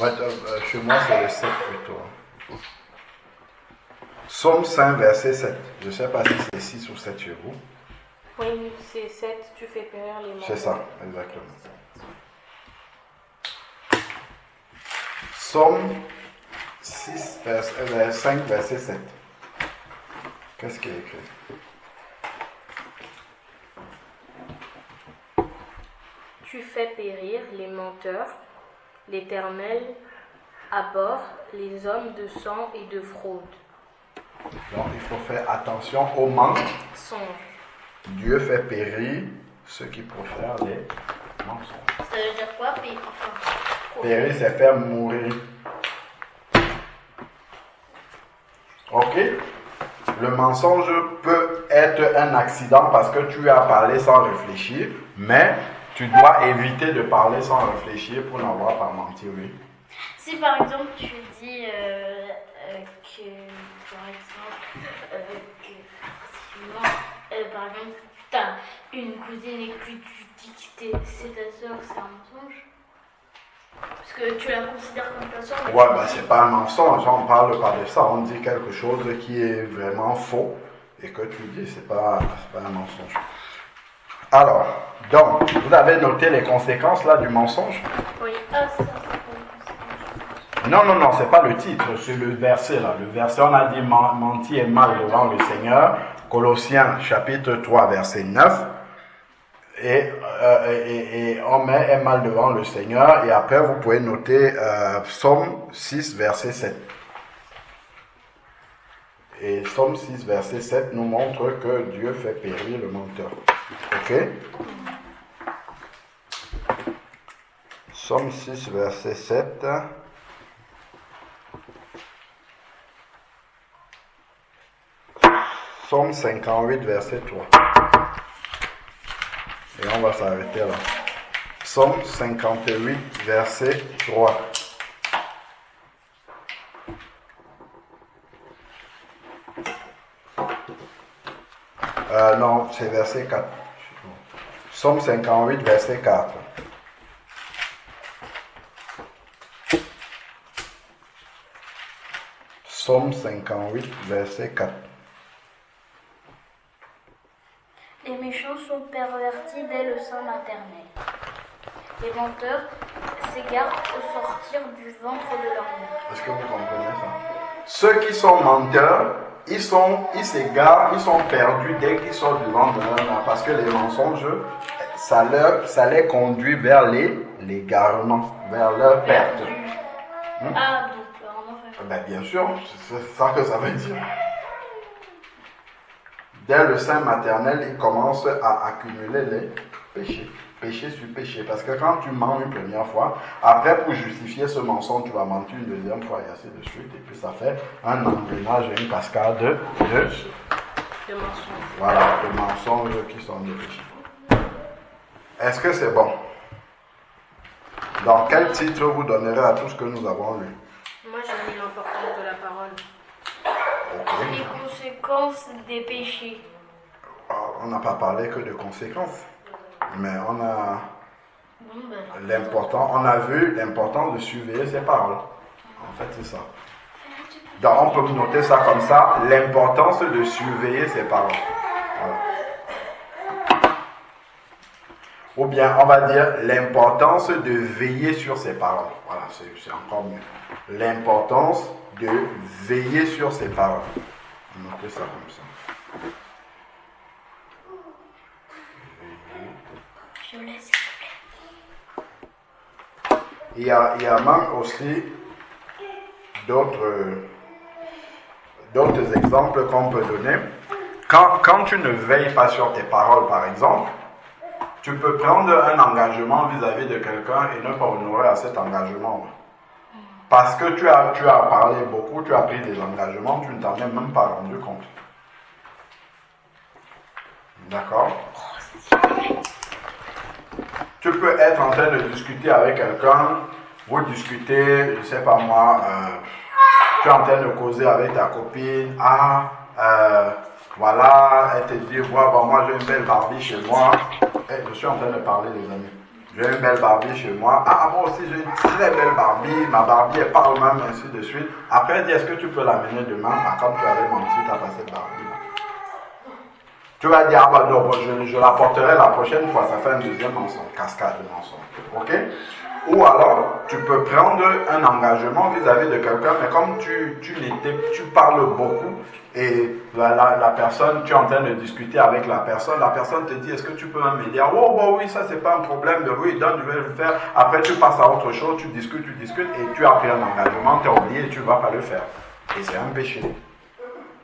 Ouais, chez moi, c'est le 7 plutôt. Psaume 5, verset 7. Je ne sais pas si c'est 6 ou 7 chez vous. Oui, c'est 7, tu fais périr les morts. C'est ça, exactement. Psaume 5, verset 7. Qu'est-ce qui est écrit? Tu fais périr les menteurs. L'Éternel abhorre les hommes de sang et de fraude. Donc il faut faire attention aux mensonges. Dieu fait périr ceux qui profèrent les mensonges. Ça veut dire quoi? Périr, c'est faire mourir. Ok? Le mensonge peut être un accident parce que tu as parlé sans réfléchir, mais tu dois éviter de parler sans réfléchir pour n'avoir pas menti, oui. Si par exemple tu dis que, par exemple, par exemple, tu as une cousine et que tu dis que c'est ta soeur, c'est un mensonge? Parce que tu la considères comme ta soeur. Ouais, ben c'est pas un mensonge, on parle pas de ça, on dit quelque chose qui est vraiment faux et que tu dis c'est pas un mensonge. Alors, donc, vous avez noté les conséquences là du mensonge? Oui. Ah, ça. Non, c'est pas le titre, c'est le verset là. Le verset, on a dit mentir est mal devant le Seigneur. Colossiens chapitre 3, verset 9. Et homme est mal devant le Seigneur. Et après, vous pouvez noter Psaume 6, verset 7. Et Psaume 6, verset 7 nous montre que Dieu fait périr le menteur. Ok? Psaume 6, verset 7. Psaume 58, verset 3. Et on va s'arrêter là. Psaume 58, verset 3. Non, c'est verset 4. Psaume 58, verset 4. Psaume 58, verset 4. Les méchants sont pervertis dès le sein maternel. Les menteurs s'égarent au sortir du ventre de leur mère. Est-ce que vous comprenez ça? Ceux qui sont menteurs, ils s'égarent, ils sont perdus dès qu'ils sortent du ventre de leur mère. Parce que les mensonges, ça les conduit vers l'égarement, vers leur perte. Ah, donc leur enfant. Ben, bien sûr, c'est ça que ça veut dire. Dès le sein maternel, ils commencent à accumuler les péchés. Péché sur péché. Parce que quand tu mens une première fois, après pour justifier ce mensonge, tu vas mentir une deuxième fois et ainsi de suite. Et puis ça fait un engrenage et une cascade de mensonges. Voilà, de mensonges qui sont des péchés. Est-ce que c'est bon? Dans quel titre vous donnerez à tout ce que nous avons lu? Moi, j'ai mis l'importance de la parole. Okay. Les conséquences des péchés. On n'a pas parlé que de conséquences, mais on a on a vu l'importance de surveiller ses paroles. En fait, c'est ça. Donc, on peut noter ça comme ça, l'importance de surveiller ses paroles. Voilà. Ou bien, on va dire l'importance de veiller sur ses paroles. Voilà, c'est encore mieux. L'importance de veiller sur ses paroles. Notez ça comme ça. Je laisse. Il y a même aussi d'autres exemples qu'on peut donner. Quand tu ne veilles pas sur tes paroles, par exemple, tu peux prendre un engagement vis-à-vis de quelqu'un et ne pas honorer à cet engagement. Parce que tu as parlé beaucoup, tu as pris des engagements, tu ne t'en es même pas rendu compte. D'accord? Tu peux être en train de discuter avec quelqu'un, vous discutez, je ne sais pas moi, tu es en train de causer avec ta copine, voilà, elle te dit, moi j'ai une belle Barbie chez moi. Je suis en train de parler, les amis. J'ai une belle Barbie chez moi. Moi aussi j'ai une très belle Barbie. Ma Barbie, elle parle même, ainsi de suite. Après, elle dit, est-ce que tu peux l'amener demain? Comme tu avais menti, tu as pas cette Barbie. Tu vas dire, non, je l'apporterai la prochaine fois. Ça fait un deuxième mensonge, cascade de mensonges. Ok? Ou alors, tu peux prendre un engagement vis-à-vis de quelqu'un, mais comme tu parles beaucoup, et la personne, tu es en train de discuter avec la personne te dit, est-ce que tu peux m'aider? Oh, oui, ça c'est pas un problème, oui, donc je vais le faire. Après, tu passes à autre chose, tu discutes, et tu as pris un engagement, tu as oublié et tu ne vas pas le faire. Et c'est un péché.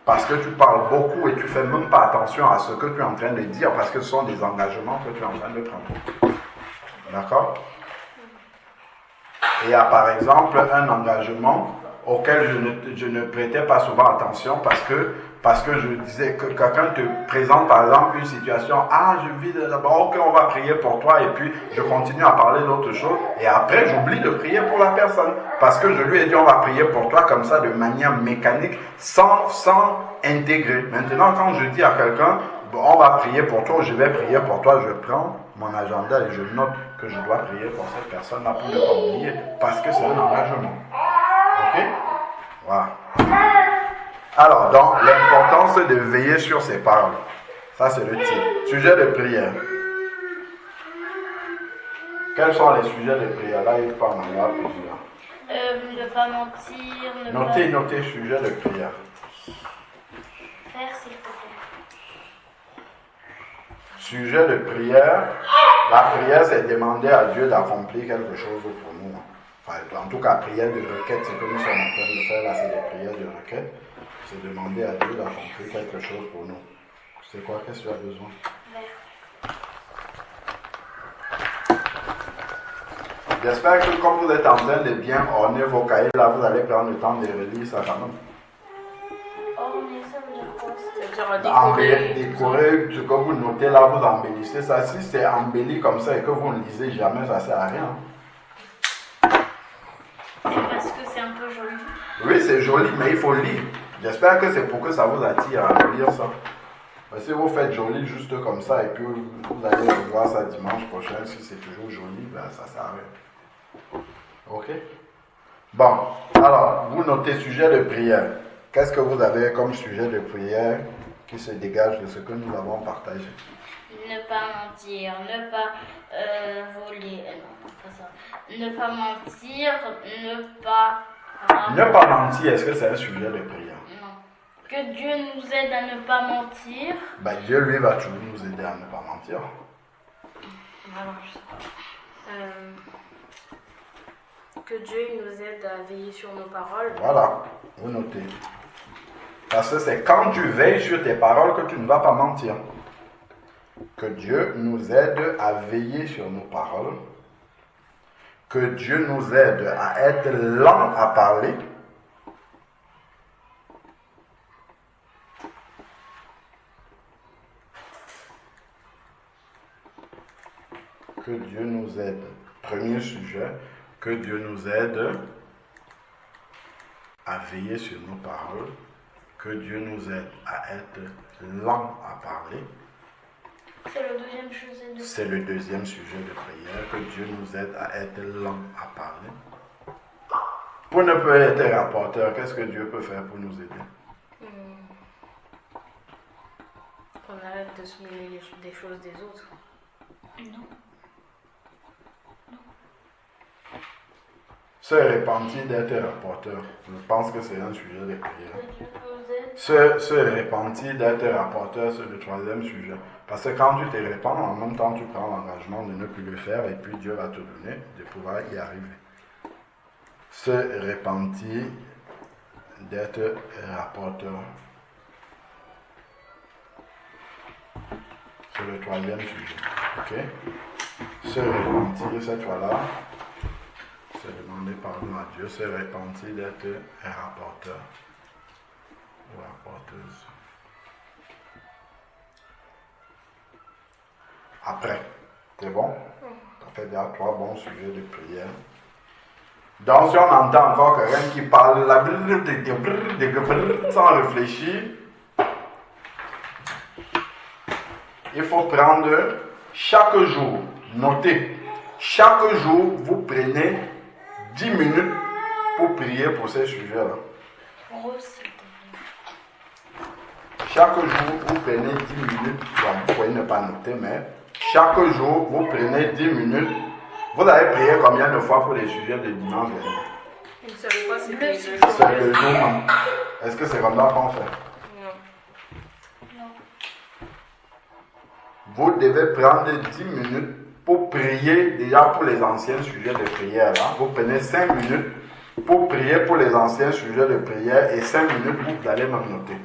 Parce que tu parles beaucoup et tu ne fais même pas attention à ce que tu es en train de dire, parce que ce sont des engagements que tu es en train de prendre. D'accord? Il y a par exemple un engagement auquel je ne prêtais pas souvent attention parce que je disais que quelqu'un te présente par exemple une situation, je vis d'abord, ok, on va prier pour toi, et puis je continue à parler d'autre chose, et après j'oublie de prier pour la personne, parce que je lui ai dit on va prier pour toi comme ça de manière mécanique, sans intégrer. Maintenant quand je dis à quelqu'un, on va prier pour toi, je vais prier pour toi, je prends mon agenda et je note que je dois prier pour cette personne-là pour ne pas oublier, parce que c'est un engagement. Ok? Voilà. Alors, donc, l'importance de veiller sur ses paroles. Ça, c'est le titre. Sujet de prière. Quels sont les sujets de prière? Là, il faut en avoir plusieurs. Ne pas mentir, Notez, sujet de prière. Faire, s'il te plaît. Sujet de prière. La prière, c'est demander à Dieu d'accomplir quelque chose pour nous. Enfin, en tout cas, prière de requête, c'est ce que nous sommes en train de faire là, c'est des prières de requête. C'est demander à Dieu d'accomplir quelque chose pour nous. C'est quoi? Qu'est-ce que tu as besoin? J'espère que comme vous êtes en train de bien orner vos cahiers là, vous allez prendre le temps de relire ça quand même. Orner, ça veut dire quoi? Ça veut dire Décorer, ce que vous notez là, vous embellissez ça. Si c'est embelli comme ça et que vous ne lisez jamais, ça ne sert à rien. C'est parce que c'est un peu joli. Oui, c'est joli, mais il faut lire. J'espère que c'est pour que ça vous attire à lire ça. Si vous faites joli juste comme ça et puis vous allez voir ça dimanche prochain, si c'est toujours joli, ben ça sert à rien. Ok? Bon, alors, vous notez sujet de prière. Qu'est-ce que vous avez comme sujet de prière qui se dégage de ce que nous avons partagé? ne pas mentir, ne pas voler, non, pas ça. Ne pas mentir, ne pas... Ne pas mentir, est-ce que c'est un sujet de prière? Non. Que Dieu nous aide à ne pas mentir. Ben, Dieu, lui, va toujours nous aider à ne pas mentir. Alors, je sais pas. Que Dieu nous aide à veiller sur nos paroles. Voilà, vous notez. Parce que c'est quand tu veilles sur tes paroles que tu ne vas pas mentir. Que Dieu nous aide à veiller sur nos paroles. Que Dieu nous aide à être lent à parler. Que Dieu nous aide. Premier sujet, que Dieu nous aide à veiller sur nos paroles. Que Dieu nous aide à être lent à parler. C'est le deuxième sujet de C'est le deuxième sujet de prière, que Dieu nous aide à être lent à parler. Pour ne pas être rapporteur, qu'est-ce que Dieu peut faire pour nous aider? On arrête de se mêler des choses des autres. Non. Se repentir d'être rapporteur, je pense que c'est un sujet de prière. Que Dieu nous aide. Se repentir d'être rapporteur, c'est le troisième sujet. Parce que quand tu te repens, en même temps, tu prends l'engagement de ne plus le faire et puis Dieu va te donner de pouvoir y arriver. Se repentir d'être rapporteur. C'est le troisième sujet. Ok? Se repentir, cette fois-là, c'est demander pardon à Dieu, se repentir d'être un rapporteur ou rapporteuse. Après, c'est bon? Ça fait déjà 3 bons sujets de prière. Donc, si on entend encore quelqu'un qui parle sans réfléchir, il faut prendre chaque jour, notez, chaque jour, vous prenez 10 minutes pour prier pour ces sujets-là. Chaque jour, vous prenez 10 minutes, bon, vous pouvez ne pas noter, mais chaque jour, vous prenez 10 minutes. Vous avez prié combien de fois pour les sujets de dimanche dernier? Une seule fois, c'était le jour. C'est le jour. Est-ce que c'est comme ça qu'on fait? Non. Vous devez prendre 10 minutes pour prier déjà pour les anciens sujets de prière. Là. Vous prenez 5 minutes pour prier pour les anciens sujets de prière et 5 minutes vous allez me noter.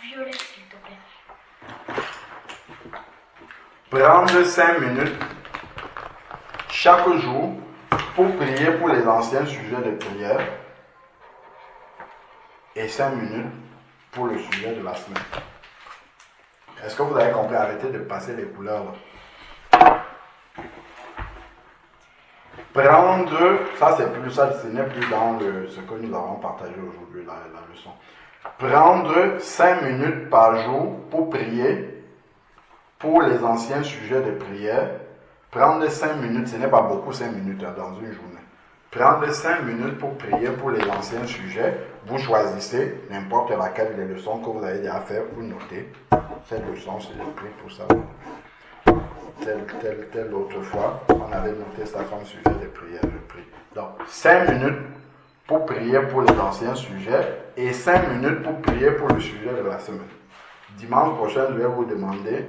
Violet, s'il te plaît. Prendre 5 minutes chaque jour pour prier pour les anciens sujets de prière et 5 minutes pour le sujet de la semaine. Est-ce que vous avez compris? Arrêtez de passer les couleurs là. Prendre, ça c'est plus ça, ce n'est plus dans ce que nous avons partagé aujourd'hui, la leçon. Prendre 5 minutes par jour pour prier pour les anciens sujets de prière. Prendre 5 minutes, ce n'est pas beaucoup 5 minutes dans une journée. Prendre 5 minutes pour prier pour les anciens sujets. Vous choisissez n'importe laquelle des leçons que vous avez déjà fait, vous notez. Cette leçon, c'est le prix pour ça. Telle autre fois, on avait noté ça comme sujet de prière, je prie. Donc, 5 minutes pour prier pour les anciens sujets et 5 minutes pour prier pour le sujet de la semaine. Dimanche prochain, je vais vous demander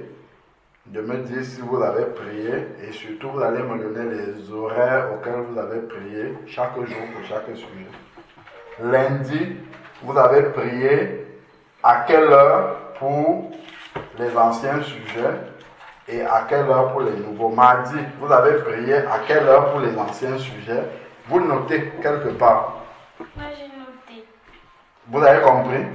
de me dire si vous avez prié et surtout vous allez me donner les horaires auxquels vous avez prié chaque jour pour chaque sujet. Lundi, vous avez prié à quelle heure pour les anciens sujets et à quelle heure pour les nouveaux. Mardi, vous avez prié à quelle heure pour les anciens sujets. Vous notez quelque part. Moi j'ai noté. Vous avez compris?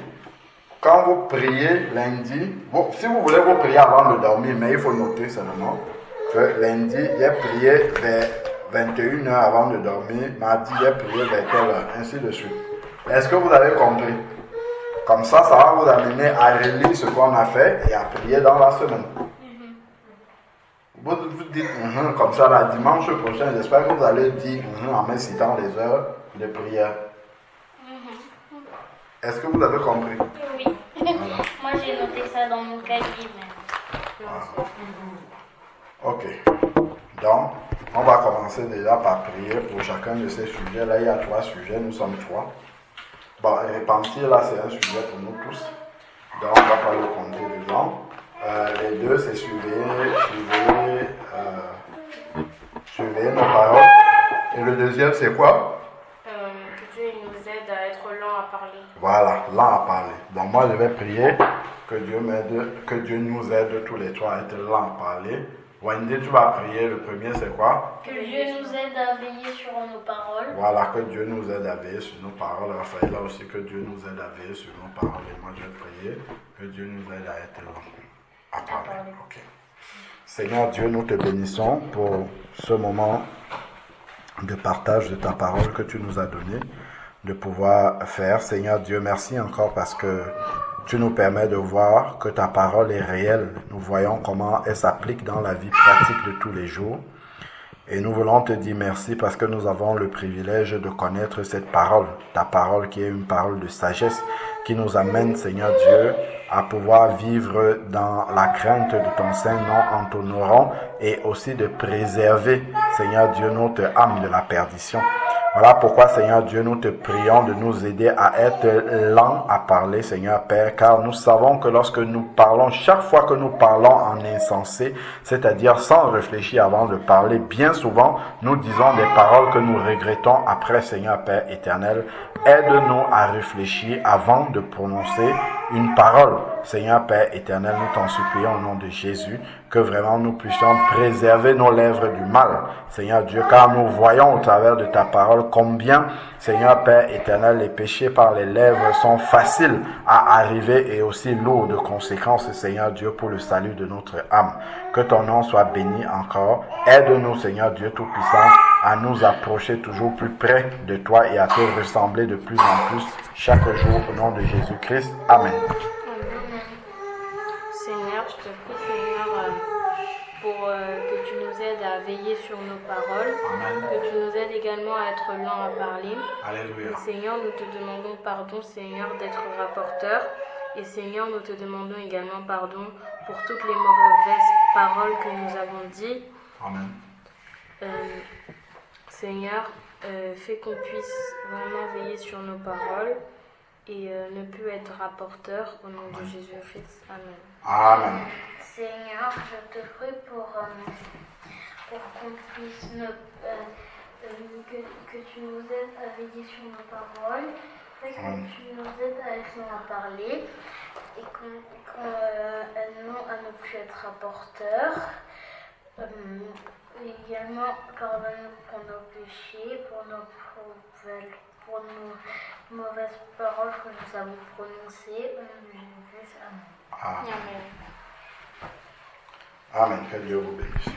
Quand vous priez lundi, si vous voulez vous prier avant de dormir, mais il faut noter seulement que lundi, j'ai prié vers 21h avant de dormir, mardi, j'ai prié vers quelle heure, ainsi de suite. Est-ce que vous avez compris? Comme ça, ça va vous amener à relire ce qu'on a fait et à prier dans la semaine. Vous dites comme ça, la dimanche prochain, j'espère que vous allez dire en me citant les heures de prière. Est-ce que vous avez compris? Oui. Voilà. Moi j'ai noté ça dans mon cahier même. Ok. Donc, on va commencer déjà par prier pour chacun de ces sujets. Là, il y a 3 sujets, nous sommes 3. Bon, repentir, là, c'est un sujet pour nous tous. Donc, on ne va pas le compter dedans. Les 2, c'est suivez nos paroles. Et le deuxième, c'est quoi? Que Dieu nous aide à être lent à parler. Voilà, lent à parler. Donc, moi, je vais prier que Dieu nous aide tous les 3 à être lent à parler. Wendy, tu vas prier. Le premier, c'est quoi? Que Dieu nous aide à veiller sur nos paroles. Voilà, que Dieu nous aide à veiller sur nos paroles. Raphaël a aussi que Dieu nous aide à veiller sur nos paroles. Et moi, je vais prier que Dieu nous aide à être lent à parler. Okay. Seigneur Dieu, nous te bénissons pour ce moment de partage de ta parole que tu nous as donné, de pouvoir faire. Seigneur Dieu, merci encore parce que tu nous permets de voir que ta parole est réelle. Nous voyons comment elle s'applique dans la vie pratique de tous les jours. Et nous voulons te dire merci parce que nous avons le privilège de connaître cette parole, ta parole qui est une parole de sagesse, qui nous amène, Seigneur Dieu, à pouvoir vivre dans la crainte de ton Saint-Nom en t'honorant et aussi de préserver, Seigneur Dieu, notre âme de la perdition. Voilà pourquoi, Seigneur Dieu, nous te prions de nous aider à être lents à parler, Seigneur Père, car nous savons que lorsque nous parlons, chaque fois que nous parlons en insensé, c'est-à-dire sans réfléchir avant de parler, bien souvent, nous disons des paroles que nous regrettons après, Seigneur Père éternel. Aide-nous à réfléchir avant de prononcer une parole. Seigneur Père éternel, nous t'en supplions au nom de Jésus, que vraiment nous puissions préserver nos lèvres du mal. Seigneur Dieu, car nous voyons au travers de ta parole combien, Seigneur Père éternel, les péchés par les lèvres sont faciles à arriver et aussi lourds de conséquences, Seigneur Dieu, pour le salut de notre âme. Que ton nom soit béni encore. Aide-nous, Seigneur Dieu Tout-Puissant, à nous approcher toujours plus près de toi et à te ressembler de plus en plus chaque jour au nom de Jésus-Christ. Amen. Seigneur, je te prie, Seigneur, pour que tu nous aides à veiller sur nos paroles, Amen. que tu nous aides également à être lents à parler. Alléluia. Et Seigneur, nous te demandons pardon, Seigneur, d'être rapporteur. Et Seigneur, nous te demandons également pardon pour toutes les mauvaises paroles que nous avons dites. Amen. Seigneur, fais qu'on puisse vraiment veiller sur nos paroles et ne plus être rapporteur au nom de Jésus-Christ. Amen. Amen. Seigneur, je te prie pour qu'on puisse que tu nous aides à veiller sur nos paroles, que tu nous aides à être lents à parler et qu'on aide-nous à ne plus être rapporteurs. Également, pardonne-nous pour nos péchés, pour nos mauvaises paroles que nous avons prononcées. Au nom de Jésus-Christ. Amen. Amen. Amen. Que Dieu vous bénisse.